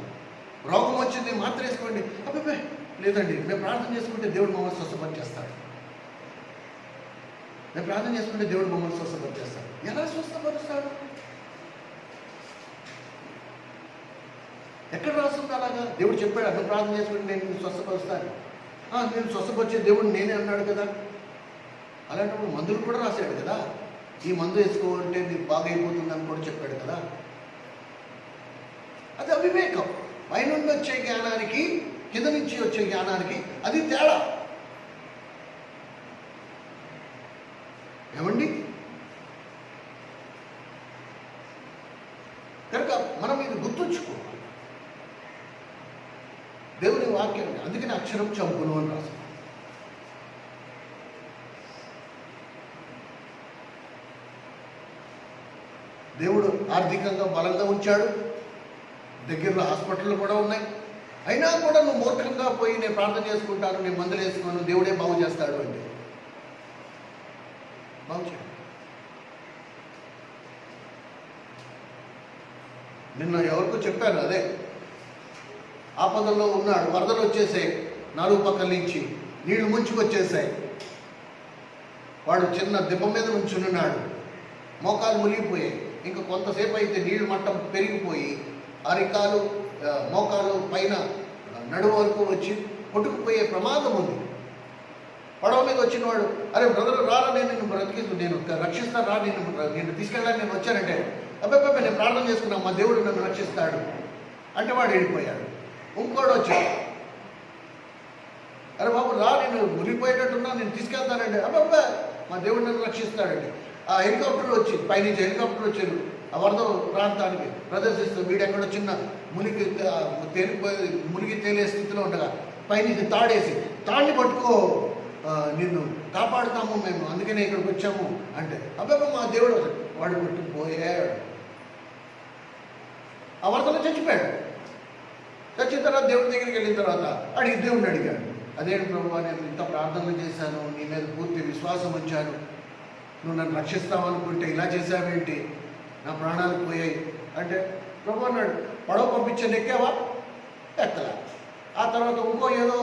రోగం వచ్చింది, మాత్ర వేసుకోండి, అబ్బాయి లేదండి, మేము ప్రార్థన చేసుకుంటే దేవుడు మమ్మల్ని స్వస్థపరిచేస్తాడు. మేము ప్రార్థన చేసుకుంటే దేవుడు మమ్మల్ని స్వస్థపరిచేస్తాడు. ఎలా స్వస్థపరుస్తాడు? ఎక్కడ రాస్తుంది అలాగా? దేవుడు చెప్పాడు, అక్కడ ప్రార్థన చేసుకుంటే నేను స్వస్థపరుస్తాను. నేను స్వస్థపరిచే దేవుడు నేనే అన్నాడు కదా. అలాంటప్పుడు మందులు కూడా రాశాడు కదా. ఈ మందు వేసుకోవాలంటే నీకు బాగా అయిపోతుంది అని కూడా చెప్పాడు కదా. అది అవివేకం. పైనుండి వచ్చే జ్ఞానానికి కింద నుంచి వచ్చే జ్ఞానానికి అది తేడా. ఏమండి? కనుక మనం ఇది గుర్తుంచుకోవాలి. దేవుని వాక్యం అందుకని అక్షరం చంపును అని రాశారు. దేవుడు ఆర్థికంగా బలంగా ఉంచాడు, దగ్గరలో హాస్పిటళ్ళు కూడా ఉన్నాయి. అయినా కూడా నువ్వు మూర్ఖంగా పోయి నేను ప్రార్థన చేసుకుంటాను, నేను మందులు వేసుకున్నాను, దేవుడే బాగు చేస్తాడు అంటే బాగు చేయాలి. నిన్న ఎవరికో చెప్పాను, అదే ఆపదల్లో ఉన్నాడు, వరదలు వచ్చేసాయి, నాలుగు పక్కల నుంచి నీళ్లు ముంచుకొచ్చేసాయి. వాడు చిన్న దిబ్బ మీద నుంచున్నాడు, మోకాలు మునిగిపోయాయి. ఇంకా కొంతసేపు అయితే నీళ్లు మట్టం పెరిగిపోయి అరికాలు మోకాలు పైన నడుము వరకు వచ్చి కొట్టుకుపోయే ప్రమాదం ఉంది. పడవ మీద వచ్చిన వాడు, అరే బ్రదర్ రారా, నేను నేను రక్షిస్తాను రా, నేను తీసుకెళ్ళాలని నేను వచ్చానంటే, అబ్బాయి నేను ప్రార్థన చేసుకున్నాను, మా దేవుడు నన్ను రక్షిస్తాడు అంటే వాడు వెళ్ళిపోయాడు. ఇంకోడు వచ్చాడు, అరే బాబు రా, నేను మునిగిపోయేటట్టున్నా, నేను తీసుకెళ్తానండి, అబ్బాయి మా దేవుడు నన్ను రక్షిస్తాడండి. ఆ హెలికాప్టర్ వచ్చి పైనుంచి హెలికాప్టర్ వచ్చారు ఆ వరద ప్రాంతానికి ప్రదర్శిస్తూ, వీడెక్కడో చిన్న మునిగి తేలే స్థితిలో ఉండగా పైనుంచి తాడేసి, తాడిని పట్టుకో నిన్ను కాపాడుతాము మేము, అందుకనే ఇక్కడికి వచ్చాము అంటే, అబ్బాయి మా దేవుడు, వాడు పట్టుకుపోయాడు. ఆ వరదలో చచ్చిపోయాడు. చచ్చిన తర్వాత దేవుడి దగ్గరికి వెళ్ళిన తర్వాత దేవుడిని అడిగాడు, అదేంటి ప్రభు, నేను ఇంత ప్రార్థనలు చేశాను, నీ మీద పూర్తి విశ్వాసం ఉంచాను, నువ్వు నన్ను రక్షిస్తావనుకుంటే ఇలా చేశావేంటి, నా ప్రాణాలకు పోయాయి అంటే, ప్రభు అన్నాడు, పడవ పంపించాను, ఎక్కావా? ఎక్కలా. ఆ తర్వాత ఇంకో ఏదో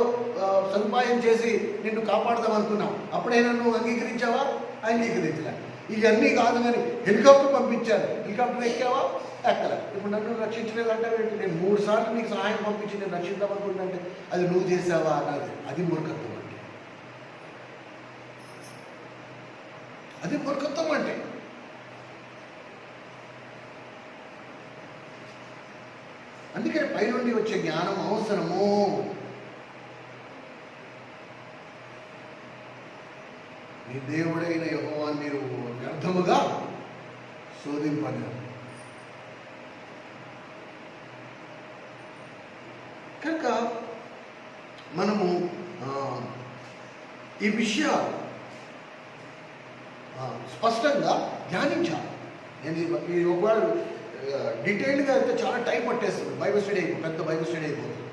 సదుపాయం చేసి నిన్ను కాపాడదాం అనుకున్నావు, అప్పుడైనా నువ్వు అంగీకరించావా? అంగీకరించలే. ఇవన్నీ కాదు కానీ హెలికాప్టర్ పంపించాను, హెలికాప్టర్ ఎక్కావా? ఎక్కలే. ఇప్పుడు నన్ను రక్షించలేదంటే నేను 3 సార్లు నీకు సహాయం పంపించి నేను రక్షిద్దాం అనుకుంటుంటే అది నువ్వు చేసావా అన్నది. అది మూర్ఖత్వం అంటే, అది మూర్ఖత్వం అంటే. అందుకని పైనుండి వచ్చే జ్ఞానం అవసరము. నీ దేవుడైన యెహోవా మీరు వ్యర్థముగా శోధింపలేరు. కనుక మనము ఈ విషయాలు స్పష్టంగా ధ్యానించాలి. నేను ఈ ఒకవేళ డీటెయిల్డ్గా అయితే చాలా టైం పట్టేస్తుంది, బైబిల్ స్టడీ పెద్ద బైబిల్ స్టడీ అయిపోతుంది.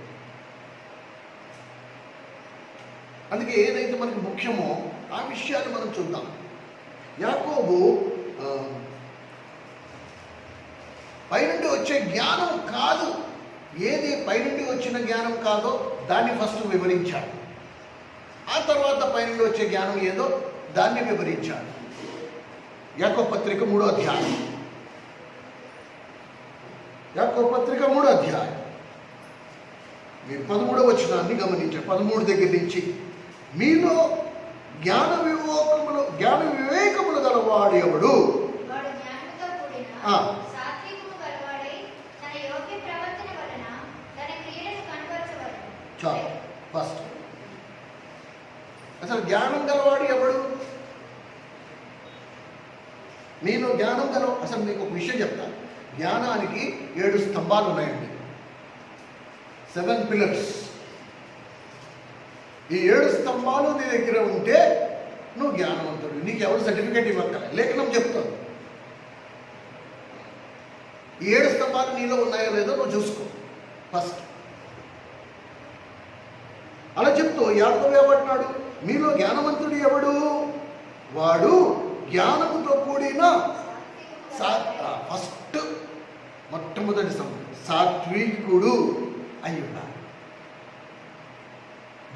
అందుకే ఏదైతే మనకి ముఖ్యమో ఆ విషయాన్ని మనం చూద్దాం. యాకోబు పైనుండి వచ్చే జ్ఞానం కాదు, ఏది పైనుండి వచ్చిన జ్ఞానం కాదో దాన్ని ఫస్ట్ వివరించాడు. ఆ తర్వాత పైనుండి వచ్చే జ్ఞానం ఏదో దాన్ని వివరించాడు. యాకోబు పత్రిక 3వ అధ్యాయం, యాకోబు పత్రిక 3వ అధ్యాయం మీరు 13వ వచనాన్ని గమనించారు. 13 దగ్గర నుంచి, మీలో జ్ఞాన వివేకములు గలవాడు ఎవడు? చాలు. ఫస్ట్ అసలు జ్ఞానం గలవాడు ఎవడు? నేను జ్ఞానం అసలు మీకు ఒక విషయం చెప్తా. జ్ఞానానికి 7 స్తంభాలు ఉన్నాయండి, 7 పిల్లర్స్. ఈ 7 స్తంభాలు నీ దగ్గర ఉంటే నువ్వు జ్ఞానవంతుడు. నీకు ఎవరు సర్టిఫికేట్ ఇవ్వక్కలే, లేఖనం చెప్తాను. ఈ 7 స్తంభాలు నీలో ఉన్నాయో లేదో నువ్వు చూసుకో ఫస్ట్. అలా చెప్తూ యాకోబు ఏమంటున్నాడు? మీలో జ్ఞానవంతుడు ఎవడు? వాడు జ్ఞానముతో కూడిన ఫస్ట్ మొట్టమొదటి సాత్వికుడు అయి ఉండాలి.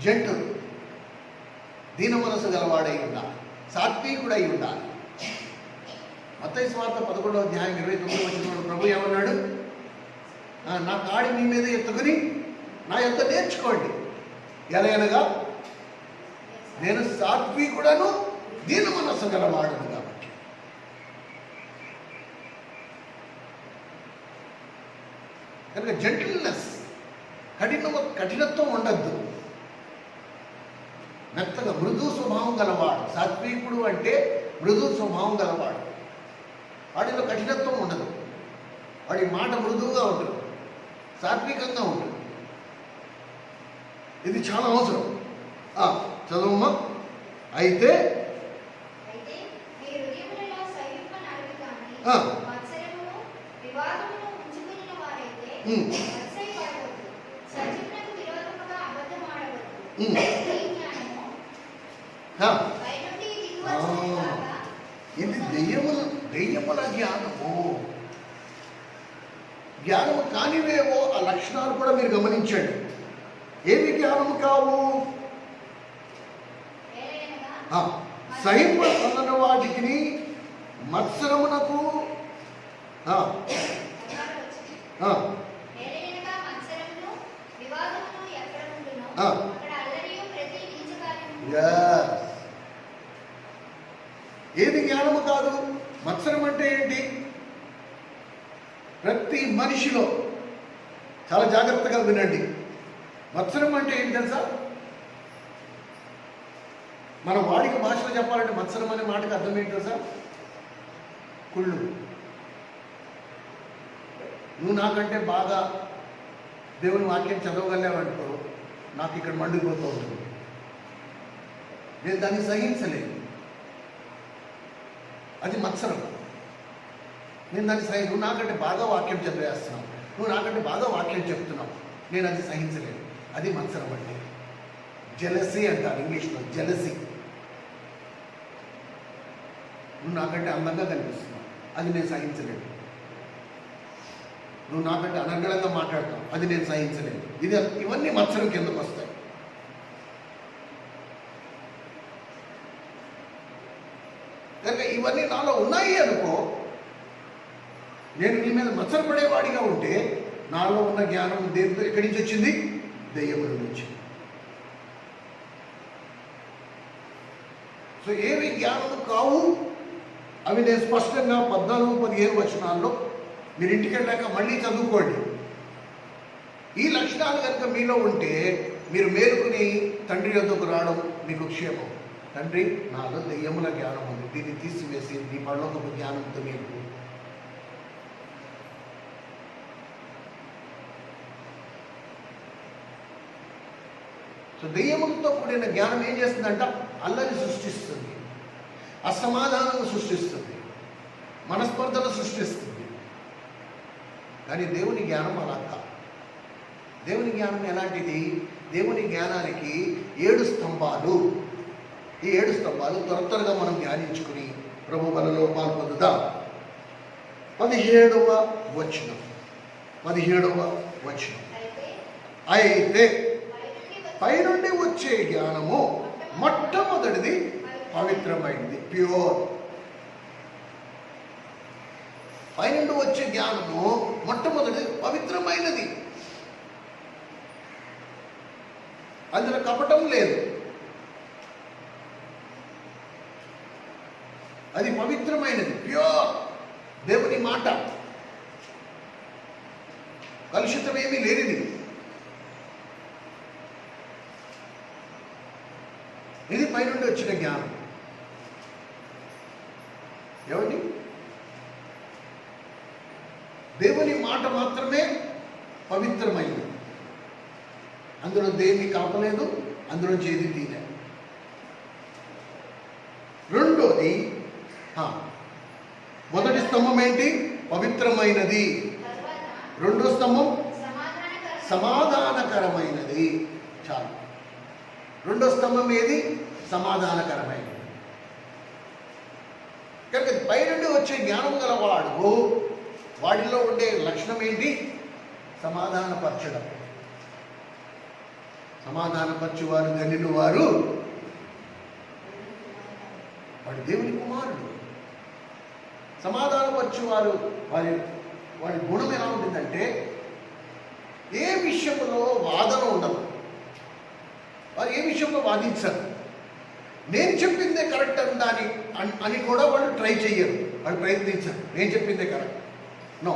జంటుడు, దీన మనసు గలవాడై ఉండాలి, సాత్వికుడు అయి ఉండాలి. మత్తయి సువార్త 11వ అధ్యాయం 29వ వచనంలో ప్రభు ఏమన్నాడు? నా కాడి మీ మీద ఎత్తుకుని నా యొక్క నేర్చుకోండి, ఎలాగనగా నేను సాత్వికుడను దీన మనస్సు గలవాడను. కాబట్టి కనుక జెంటిల్నెస్ కఠినత్వం ఉండద్దు. మెత్తగా మృదు స్వభావం గలవాడు. సాత్వికుడు అంటే మృదు స్వభావం గలవాడు. వాడిలో కఠినత్వం ఉండదు. వాడి మాట మృదువుగా ఉంటుంది, సాత్వికంగా ఉంటుంది. ఇది చాలా అవసరం. చదువమ్మా. అయితే ఇది దెయ్యముల జ్ఞానము. జ్ఞానము కానివేవో ఆ లక్షణాలు కూడా మీరు గమనించండి. ఏవి జ్ఞానము కావు? సహింపన్న వాటికి, మత్సరమునకు, ఏది జ్ఞానము కాదు? మత్సరం అంటే ఏంటి? ప్రతి మనిషిలో చాలా జాగ్రత్తగా వినండి. మత్సరం అంటే ఏంటి తెలుసా? మన వాడిక భాషలో చెప్పాలంటే మత్సరం అనే మాటకి అర్థం ఏంటి తెలుసా? కుళ్ళు. నువ్వు నాకంటే బాగా దేవుని వాక్యం చదవగలేవనుకో, నాకు ఇక్కడ మండిపోతూ ఉంటుంది. నేను దాన్ని సహించలేను. అది మత్సరం. నేను దాన్ని నువ్వు నాకంటే బాగా వాక్యం చదివేస్తున్నావు, నువ్వు నాకంటే బాగా వాక్యం చెప్తున్నావు, నేను అది సహించలేను. అది మత్సరం అంటే. జెలసీ అంటారు ఇంగ్లీష్లో, జెలసీ. నువ్వు నాకంటే అందంగా కనిపిస్తున్నావు, అది నేను సహించలేను. నువ్వు నాకంటే అనర్గళంగా మాట్లాడతావు, అది నేను సహించలేను. ఇవన్నీ మత్సరం కిందకు వస్తాయి. కనుక ఇవన్నీ నాలో ఉన్నాయి అనుకో, నేను నీ మీద మత్సరపడేవాడిగా ఉంటే నాలో ఉన్న జ్ఞానం దేవుడు ఎక్కడి నుంచి వచ్చింది? దెయ్యముల నుంచి. సో ఏవి జ్ఞానము కావు అవి నేను స్పష్టంగా 14-15 వచనాల్లో మీరు ఇంటికి వెళ్ళాక మళ్ళీ చదువుకోండి. ఈ లక్షణాలు కనుక మీలో ఉంటే మీరు మేలుకుని తండ్రి వద్దకు రావడం మీకు క్షేమం. తండ్రి, నాలో దెయ్యముల జ్ఞానం ఉంది, దీన్ని తీసివేసి నీ పరలోకపు జ్ఞానంతో మీకు. సో దెయ్యములతో కూడిన జ్ఞానం ఏం చేస్తుందంట? అల్లరి సృష్టిస్తుంది, అసమాధానం సృష్టిస్తుంది, మనస్పర్ధలు సృష్టిస్తుంది. కానీ దేవుని జ్ఞానం అలా కాదు. దేవుని జ్ఞానం ఎలాంటిది? దేవుని జ్ఞానానికి 7 స్తంభాలు. ఈ 7 స్తంభాలు త్వరగా మనం ధ్యానించుకుని ప్రభు బలలో పాల్పొందుదాం. 17వ వచనం. అయితే పైనుండి వచ్చే జ్ఞానము మొట్టమొదటిది పవిత్రమైనది, ప్యూర్. పైనుండి వచ్చే జ్ఞానము మొట్టమొదటిది పవిత్రమైనది. అందులో కపటం లేదు. అది పవిత్రమైనది, ప్యూర్. దేవుని మాట కలుషితమేమీ లేనిది. ఇది పైనుండి వచ్చిన జ్ఞానం. ఏమండి? దేవుని మాట మాత్రమే పవిత్రమైనది. అందులో దేన్ని కలపలేదు, అందులో చేది తీయలేదు. రెండోది, మొదటి స్తంభం ఏంటి? పవిత్రమైనది. రెండో స్తంభం సమాధానకరమైనది. చాలు. రెండో స్తంభం ఏది? సమాధానకరమైనది. కనుక పైనుండి వచ్చే జ్ఞానం గలవాడు, వాడిలో ఉండే లక్షణం ఏంటి? సమాధానపరచడం. సమాధానపరచువారు ధన్యులు వారు, వాడు దేవుని కుమారుడు. సమాధానపరచువారు వారి గుణం ఎలా ఉంటుందంటే, ఏ విషయంలో వాదన ఉండదు. వారు ఏ విషయంలో వాదించరు. నేను చెప్పిందే కరెక్ట్ అని కూడా వాళ్ళు ట్రై చెయ్యరు, వాళ్ళు ప్రయత్నించరు. నేను చెప్పిందే కరెక్ట్. నో.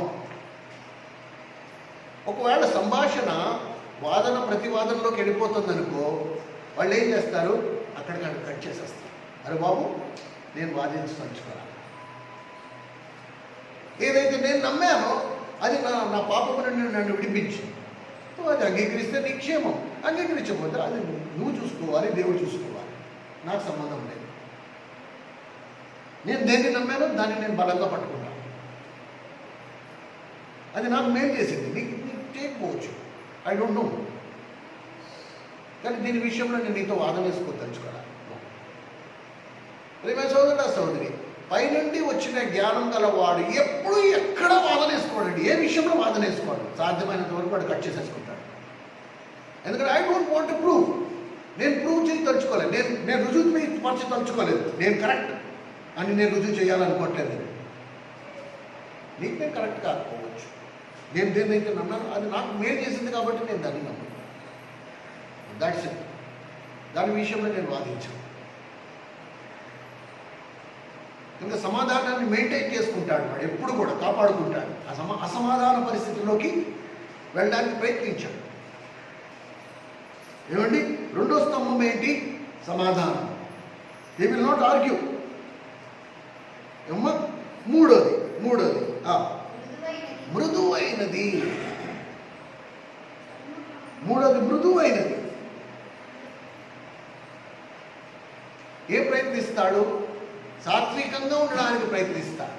ఒకవేళ సంభాషణ వాదన ప్రతివాదనలోకి వెళ్ళిపోతుంది అనుకో, వాళ్ళు ఏం చేస్తారు, అక్కడికక్కడ కట్ చేసేస్తారు. అరే బాబు, నేను వాదించదలుచుకోరా, ఏదైతే నేను నమ్మానో అది నా పాపము నుండి నన్ను విడిపించి, అది అంగీకరిస్తే నీ క్షేమం, అంగీకరించకపోతే అది నువ్వు చూసుకోవాలి, దేవుడు చూసుకోవాలి, నాకు సంబంధం లేదు. నేను దేన్ని నమ్మానో దాన్ని నేను బలంగా పట్టుకున్నాను, అది నాకు మేలు చేసింది, నీకు చేయకపోవచ్చు, ఐ డోంట్ నో. కానీ దీని విషయంలో నేను నీతో వాదన వేసుకోదలుచుకోరా. ప్రేమ సోదరుడా సోదరి, పైనుండి వచ్చిన జ్ఞానం గలవాడు ఎప్పుడు ఎక్కడ వాదన వేసుకోడండి, ఏ విషయంలో వాదన వేసుకోడు, సాధ్యమైనంత వరకు వాడు కట్ చేసేసుకుంటాడు. ఎందుకంటే I don't want to prove, నేను ప్రూవ్ చేసి తలుచుకోలేదు, నేను రుజువు పరచి తలుచుకోలేదు, నేను కరెక్ట్ అని నేను రుజువు చేయాలనుకోవట్లేదు. నీకు నేను కరెక్ట్ కాకపోవచ్చు, నేను దేన్నైతే నన్నాను అది నాకు మేలు చేసింది కాబట్టి నేను దాన్ని నమ్మాను. That's it. దాని విషయంలో నేను వాదించాను. ఇంకా సమాధానాన్ని మెయింటైన్ చేసుకుంటాడు వాడు, ఎప్పుడు కూడా కాపాడుకుంటాడు. అసమాధాన పరిస్థితుల్లోకి వెళ్ళడానికి ప్రయత్నించాడు. ఏమండి, రెండో స్తంభం ఏంటి? సమాధానం. They will not argue. ఏమ్మా, మూడోది మృదువైనది. మూడోది మృదువైనది. ఏ ప్రయత్నిస్తాడు? సాత్వికంగా ఉండడానికి ప్రయత్నిస్తాడు.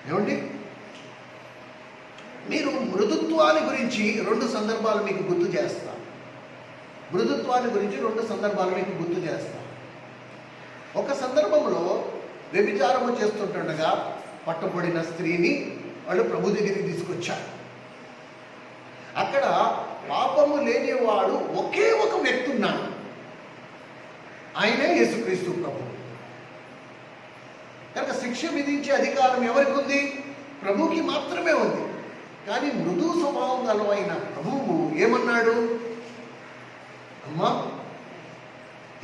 ఏమండి, మీరు మృదుత్వాన్ని గురించి రెండు సందర్భాలు మీకు గుర్తు చేస్తాను. ఒక సందర్భంలో వ్యభిచారము చేస్తుండగా పట్టుబడిన స్త్రీని వాళ్ళు ప్రభు దగ్గరికి తీసుకొచ్చారు. అక్కడ పాపము లేనివాడు ఒకే ఒక వ్యక్తి ఉన్నాడు, ఆయనే యేసుక్రీస్తు ప్రభు. కనుక శిక్ష విధించే అధికారం ఎవరికి ఉంది? ప్రభువుకి మాత్రమే ఉంది. కానీ మృదు స్వభావం గలవైన ప్రభువు ఏమన్నాడు? అమ్మా,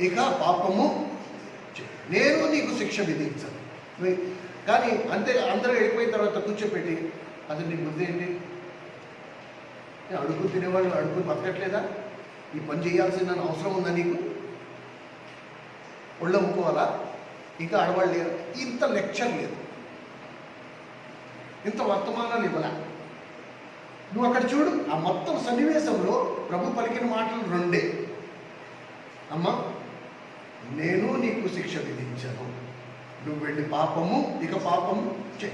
ఇక పాపము నేను నీకు శిక్ష విధించను. కానీ అంతే, అందరూ వెళ్ళిపోయిన తర్వాత కూర్చోపెట్టి, అసలు నీ బుద్ధి ఏంటి? అడుగు తినేవాళ్ళు అడుగు బతకట్లేదా? ఈ పని చేయాల్సిన అవసరం ఉందా నీకు? ఒళ్ళు అమ్ముకోవాలా? ఇంకా ఆడవాళ్ళు లేరు. ఇంత లెక్చర్ లేదు, ఇంత వర్తమానాలు ఇవ్వలే. నువ్వు అక్కడ చూడు, ఆ మొత్తం సన్నివేశంలో ప్రభు పలికిన మాటలు రెండే. అమ్మా, నేను నీకు శిక్ష విధించను, నువ్వు వెళ్ళి ఇక పాపము చే.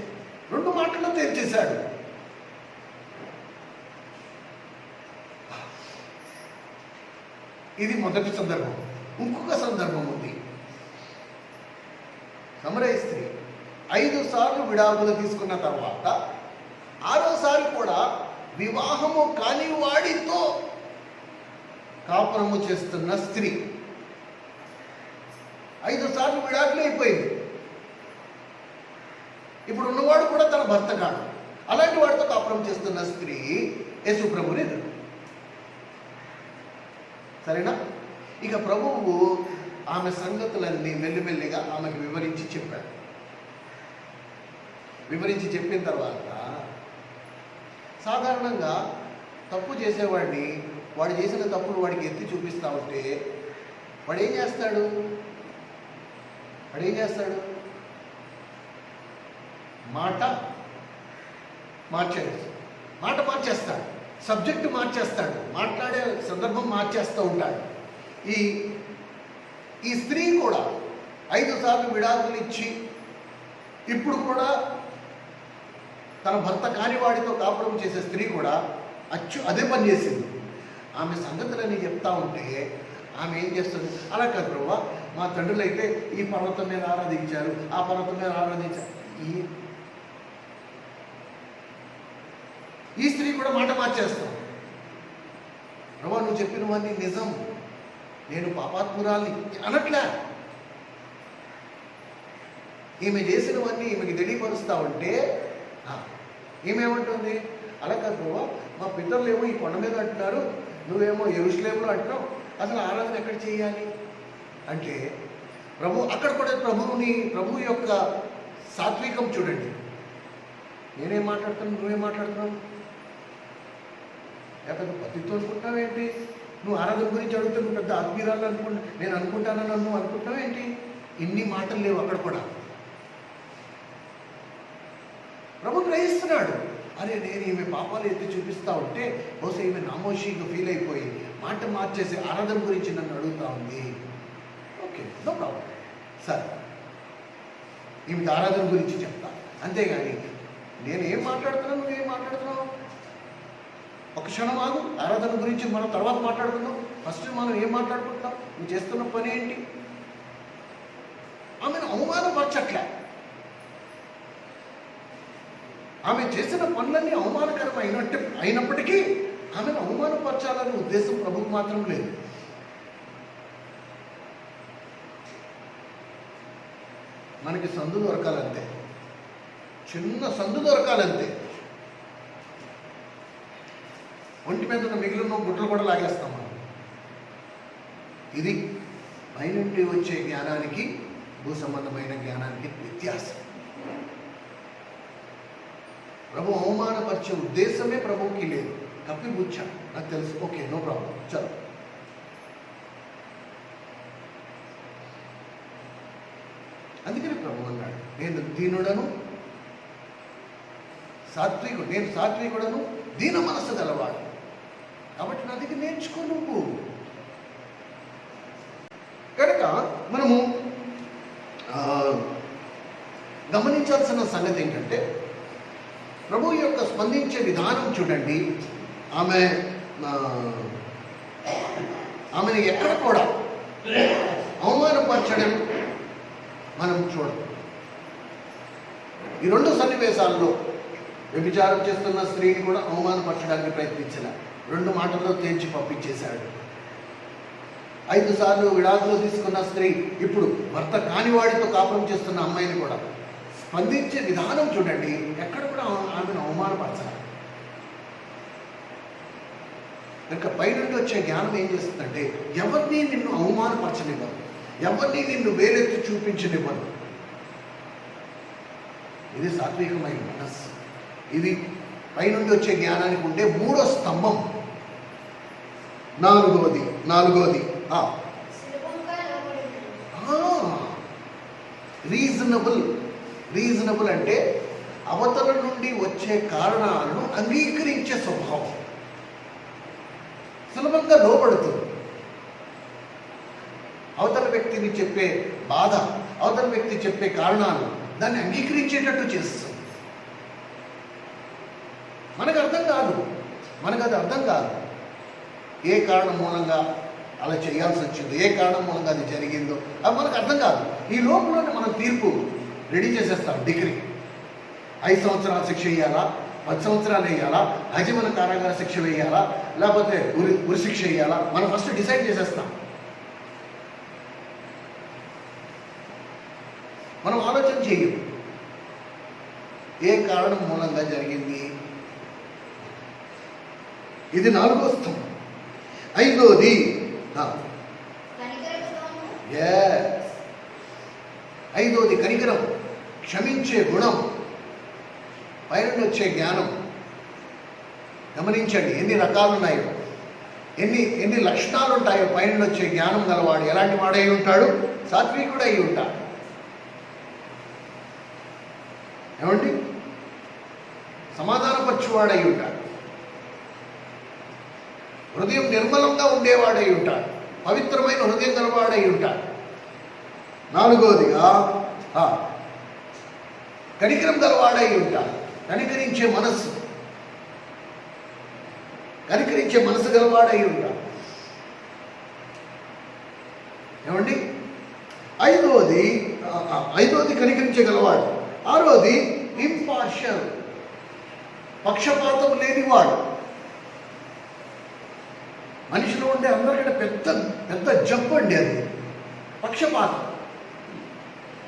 రెండు మాటల్లో తేల్చేశాడు. ఇది మొదటి సందర్భం. ఇంకొక సందర్భం ఉంది. సమరయ స్త్రీ 5 సార్లు విడాకులు తీసుకున్న తర్వాత 6వసారి కూడా వివాహము కాని వాడితో కాపురము చేస్తున్న స్త్రీ. 5 సార్లు విడాకులు అయిపోయింది. ఇప్పుడు ఉన్నవాడు కూడా తన భర్త కాడు. అలాంటి వాడితో కాపురం చేస్తున్న స్త్రీ యేసు ప్రభుని ఎదురు. సరేనా? ఇక ప్రభువు ఆమె సంగతులన్నీ మెల్లిమెల్లిగా ఆమెకు వివరించి చెప్పాడు. వివరించి చెప్పిన తర్వాత సాధారణంగా తప్పు చేసేవాడిని, వాడు చేసిన తప్పును వాడికి ఎత్తి చూపిస్తూ ఉంటే వాడు ఏం చేస్తాడు? మాట మార్చేస్తాడు, సబ్జెక్టు మార్చేస్తాడు, మాట్లాడే సందర్భం మార్చేస్తూ ఉంటాడు. ఈ స్త్రీ కూడా 5 సార్లు విడాకులు ఇచ్చి ఇప్పుడు కూడా తన భర్త కాని వాడితో కాపురం చేసే స్త్రీ కూడా అదే పని చేసింది. ఆమె సంగతులని చెప్తా ఉంటే ఆమె ఏం చేస్తుంది? అలా కాదు బ్రవ్వ, మా తండ్రులు అయితే ఈ పర్వతం మీద ఆరాధించారు, ఆ పర్వతం మీద ఆరాధించారు. ఈ స్త్రీ కూడా మాట మార్చేస్తాం. బ్రవ్వ, నువ్వు చెప్పినవన్నీ నిజం, నేను పాపాత్మురాల్ని అనట్లే. ఈమె చేసినవన్నీ ఈమెకి తెలియపరుస్తా ఉంటే ఈమెమంటుంది? అలా కాదు బ్రవ్వ, మా పితరులు ఏమో ఈ కొండ మీద అంటున్నారు, నువ్వేమో యెరూషలేములో అంటున్నావు, అసలు ఆరాధన ఎక్కడ చేయాలి అంటే అక్కడ కూడా ప్రభు యొక్క సాత్వికం చూడండి. నేనేం మాట్లాడుతున్నాను, నువ్వేం మాట్లాడుతున్నావు? లేకపోతే పతితో అనుకుంటున్నావేంటి? నువ్వు ఆరాధన గురించి అడిగితే నువ్వు పెద్ద ఆత్మీయురాలు నేను అనుకుంటానని నువ్వు అనుకుంటున్నావేంటి? ఇన్ని మాటలు లేవు అక్కడ కూడా. ప్రభు గ్రహిస్తున్నాడు, అరే నేను ఈమె పాపాలు ఎత్తి చూపిస్తా ఉంటే బహుశా ఈమె నామోషిగా ఫీల్ అయిపోయి మాట మార్చేసి ఆరాధన గురించి నన్ను అడుగుతా ఉంది. ఓకే, నో ప్రాబ్లం, సరే ఈమెకి ఆరాధన గురించి చెప్తా, అంతేగాని నేను ఏం మాట్లాడుతున్నాను నువ్వేం మాట్లాడుతున్నావు? ఒక క్షణం ఆగు, ఆరాధన గురించి మనం తర్వాత మాట్లాడుకుందాం. ఫస్ట్ మనం ఏం మాట్లాడుకుంటాం? నువ్వు చేస్తున్న పని ఏంటి? ఆమెను అవమానపరచట్లే. ఆమె చేసిన పనులన్నీ అవమానకరం అయినప్పటికీ ఆమెను అవమానపరచాలనే ఉద్దేశం ప్రభుకు మాత్రం లేదు. మనకి సందు దొరకాలంతే, చిన్న సందు దొరకాలంతే. ఒంటి మీద ఉన్న మిగిలిన గుడ్లు కూడా లాగేస్తాం మనం. ఇది పైనుండి వచ్చే జ్ఞానానికి భూ సంబంధమైన జ్ఞానానికి వ్యత్యాసం. ప్రభు అవమానపరిచే ఉద్దేశమే ప్రభువుకి లేదు. కప్పిపుచ్చా, నాకు తెలుసు, ఓకే, నో ప్రాబ్లం, చలో. అందుకని ప్రభు అన్నాడు, నేను దీనుడను సాత్వికుడను దీన మనసు గలవాడు, కాబట్టి నా దగ్గర నేర్చుకో నువ్వు. కనుక మనము గమనించాల్సిన సంగతి ఏంటంటే, ప్రభు యొక్క స్పందించే విధానం చూడండి. ఆమెను ఎక్కడ కూడా అవమానపరచడం మనం చూడము. ఈ రెండు సన్నివేశాల్లో వ్యభిచారం చేస్తున్న స్త్రీని కూడా అవమానపరచడానికి ప్రయత్నించిన 2 మాటల్లో తేల్చి పంపించేశాడు. 5 సార్లు విడాకులు తీసుకున్న స్త్రీ ఇప్పుడు భర్త కానివాడితో కాపురం చేస్తున్న అమ్మాయిని కూడా స్పందించే విధానం చూడండి. ఎక్కడ కూడా ఆమెను అవమానపరచాలి. కనుక పైనుండి వచ్చే జ్ఞానం ఏం చేస్తుందంటే, ఎవరిని నిన్ను అవమానపరచనివ్వరు, ఎవరిని నిన్ను వేలెత్తి చూపించనివ్వరు. ఇది సాత్వికమైన మనస్సు. ఇది పైనుండి వచ్చే జ్ఞానానికి ఉండే 3వ స్తంభం. నాలుగోది రీజనబుల్ అంటే అవతల నుండి వచ్చే కారణాలను అంగీకరించే స్వభావం. సులభంగా లోబడుతుంది. అవతల వ్యక్తిని చెప్పే బాధ, అవతల వ్యక్తి చెప్పే కారణాలు దాన్ని అంగీకరించేటట్టు చేస్తుంది. మనకు అది అర్థం కాదు. ఏ కారణం మూలంగా అలా చేయాల్సి వచ్చిందో, ఏ కారణం మూలంగా అది జరిగిందో అది మనకు అర్థం కాదు. ఈ లోపలనే మనం తీర్పు రెడీ చేసేస్తాం. డిగ్రీ 5 సంవత్సరాల శిక్ష వేయాలా, 10 సంవత్సరాలు వేయాలా, ఆజీవన కారాగార శిక్ష వేయాలా, లేకపోతే ఉరి శిక్ష వేయాలా, మనం ఫస్ట్ డిసైడ్ చేసేస్తాం. మనం ఆలోచన చేయం ఏ కారణం మూలంగా జరిగింది. ఇది 4వ స్థంభం. 5వది కనికరం, క్షమించే గుణం, పైన వచ్చే జ్ఞానం. గమనించండి ఎన్ని రకాలు ఉన్నాయో, ఎన్ని లక్షణాలు ఉంటాయో. పైన వచ్చే జ్ఞానం గలవాడు ఎలాంటి వాడై ఉంటాడు? సాత్వికుడై ఉంటాడు. ఏమండి? సమాధానపరచువాడై ఉంటాడు. హృదయం నిర్మలంగా ఉండేవాడై ఉంటాడు. పవిత్రమైన హృదయం గలవాడై ఉంటాడు. 4వది కనికరం గలవాడై ఉంటాడు. కనికరించే మనసు గలవాడై ఉంటాడు. ఏమండి? 5వది కనికరించగలవాడు. 6వది ఇంపార్షియల్, పక్షపాతం లేనివాడు. మనిషిలో ఉండే అందరికంటే పెద్ద జబ్బు అండి అది, పక్షపాతం.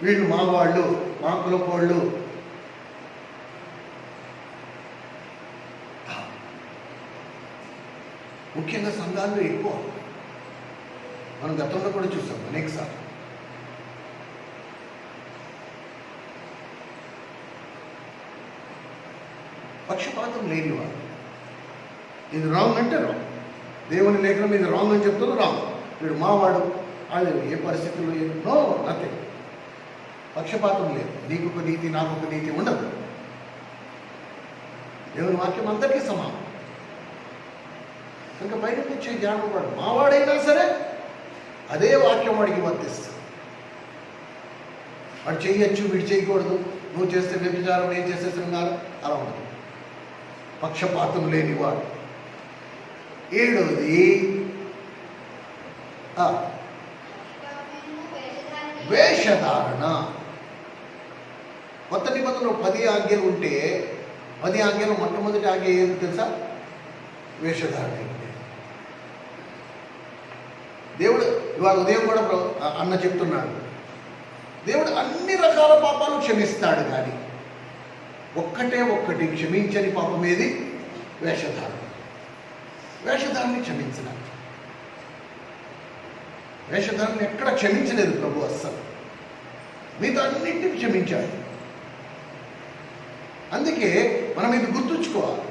వీళ్ళు మా వాళ్ళు, మా కులపోళ్ళు. ముఖ్యంగా సంఘాల్లో ఎక్కువ. మనం గతంలో కూడా చూసాం అనేకసార్లు. పక్షపాతం లేనివాడు. ఇది రాంగ్ అంటే రాంగ్. దేవుని లేఖనం ఇది రాంగ్ అని చెప్తుంది, రాంగ్. వీడు మావాడు, అది ఏ పరిస్థితుల్లో నో నథింగ్. పక్షపాతం లేదు. నీకు ఒక నీతి, నాకు ఒక నీతి ఉండదు. దేవుని వాక్యం అందరికీ సమానం. ఇంకా బయటకు వచ్చే జ్ఞానం వాడు మావాడైనా సరే అదే వాక్యం వాడికి వర్తిస్తుంది. వాడు చేయొచ్చు, వీడు చేయకూడదు, నువ్వు చేస్తే వ్యభిచారం, నేను చేస్తే శృంగారం, అలా ఉండదు. పక్షపాతం లేనివాడు. 7వది వేషధారణ. కొత్త నిబంధనలో 10 ఆజ్ఞలు ఉంటే 10 ఆజ్ఞలు మొట్టమొదటి ఆజ్ఞ ఏది తెలుసా? వేషధారణ. దేవుడు ఇవాళ ఉదయం కూడా అన్న చెప్తున్నాడు, దేవుడు అన్ని రకాల పాపాలు క్షమిస్తాడు, కానీ ఒక్కటి క్షమించని పాపం ఏది? వేషధారణ. వేషధారణని క్షమించడం. వేషధారణని ఎక్కడ క్షమించలేదు ప్రభు అస్సలు. మిగతా అన్నింటినీ క్షమించాడు. అందుకే మనం ఇది గుర్తుంచుకోవాలి.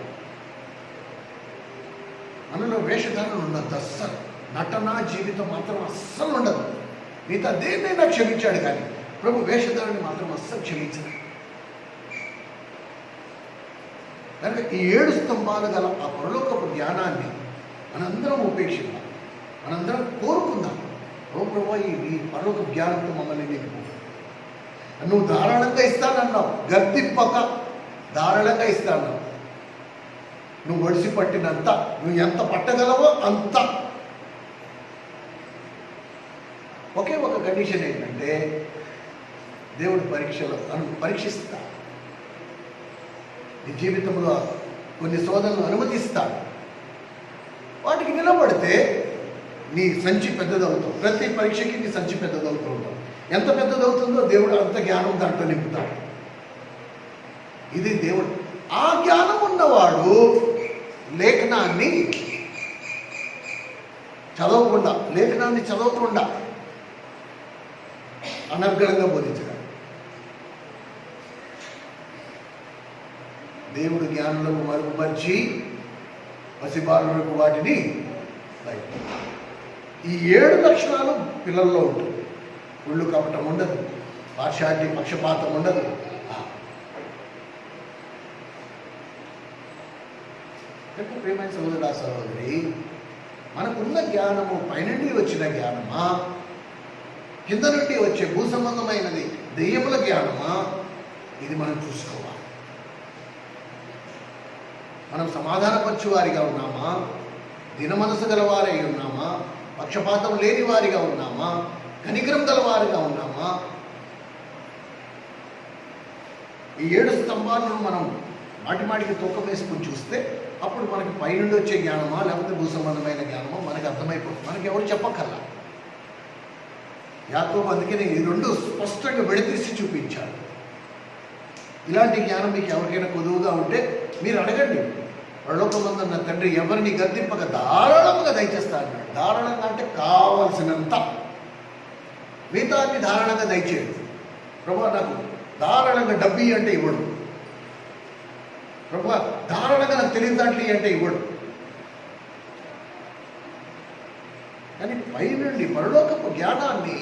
మనలో వేషధారణ ఉండదు అస్సలు. నటన జీవితం మాత్రం అస్సలు ఉండదు. మిగతా దేన్నైనా క్షమించాడు, కానీ ప్రభు వేషధారణని మాత్రం అస్సలు క్షమించడు. కనుక ఈ 7 స్తంభాలు గల ఆ పరలోకపు జ్ఞానాన్ని మనందరం ఉపేక్షిద్దాం, మనందరం కోరుకుందాం. ఓ ప్రభు, ఈ పరలోక జ్ఞానంతో మమ్మల్ని నింపు. నువ్వు ధారాళంగా ఇస్తానన్నావు, గర్తింపక ధారాళంగా ఇస్తానన్నావు. నువ్వు ఒడిసి పట్టినంత, నువ్వు ఎంత పట్టగలవో అంత. ఒకే ఒక కండిషన్ ఏంటంటే, దేవుడి పరీక్షిస్తా. నీ జీవితంలో కొన్ని శోధనలు అనుమతిస్తాడు. వాటికి నిలబడితే నీ సంచి పెద్దదవుతావు. ప్రతి పరీక్షకి నీ సంచి పెద్దదవుతూ ఉంటావు. ఎంత పెద్దదవుతుందో దేవుడు అంత జ్ఞానం దాంట్లో నింపుతాడు. ఇది దేవుడు. ఆ జ్ఞానం ఉన్నవాడు లేఖనాన్ని చదవకుండా అనర్గళంగా బోధించగలడు. దేవుడు జ్ఞానులకు మరుగుపరిచి పసిబాలులకు వాటిని బయట. ఈ 7 లక్షణాలు పిల్లల్లో ఉంటుంది. ఒళ్ళు కపటం ఉండదు, పార్షాలిటీ, పక్షపాతం ఉండదు. ప్రియమైన సహోదరా సహోదరి, మనకున్న జ్ఞానము పైనుండి వచ్చిన జ్ఞానమా, కింద నుండి వచ్చే భూ సంబంధమైనది దెయ్యముల జ్ఞానమా? ఇది మనం చూసుకోవాలి. మనం సమాధానపరచు వారిగా ఉన్నామా? దిన మనసు గలవారై ఉన్నామా? పక్షపాతం లేని వారిగా ఉన్నామా? కనికరం గలవారిగా ఉన్నామా? ఈ 7 స్తంభాలను మనం మాటిమాటికి తూకం వేసుకుని చూస్తే అప్పుడు మనకి పైనుండి వచ్చే జ్ఞానమా లేకపోతే భూ సంబంధమైన జ్ఞానమా మనకి అర్థమైపోతుంది. మనకి ఎవరు చెప్పక్కర్లా. యాకోబు అందుకని ఈ 2 స్పష్టంగా విడదీసి చూపించాడు. ఇలాంటి జ్ఞానం మీకు ఎవరికైనా కొదువుగా ఉంటే మీరు అడగండి. పరలోకమందున్న తండ్రి ఎవరిని గద్దింపక ధారాళంగా దయచేస్తా అన్నాడు. ధారాళంగా అంటే కావలసినంత. మిగతాన్ని ధారాళంగా దయచేయడు. ప్రభు నాకు ధారాళంగా డబ్బి అంటే ఇవ్వడు. ప్రభు ధారాళంగా నాకు తెలియదాంట్లి అంటే ఇవ్వడు. కానీ పైనుండి పరలోకపు జ్ఞానాన్ని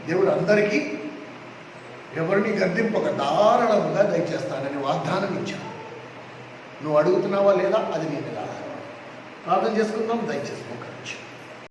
దేవుడు అందరికీ ఎవరిని గద్దింపక ధారాళంగా దయచేస్తానని వాగ్దానం ఇచ్చాను. నువ్వు అడుగుతున్నావా లేదా అది నీ మీద ఆధారపడి. ప్రార్థన చేసుకుందాం. దయచేసుకోవచ్చు.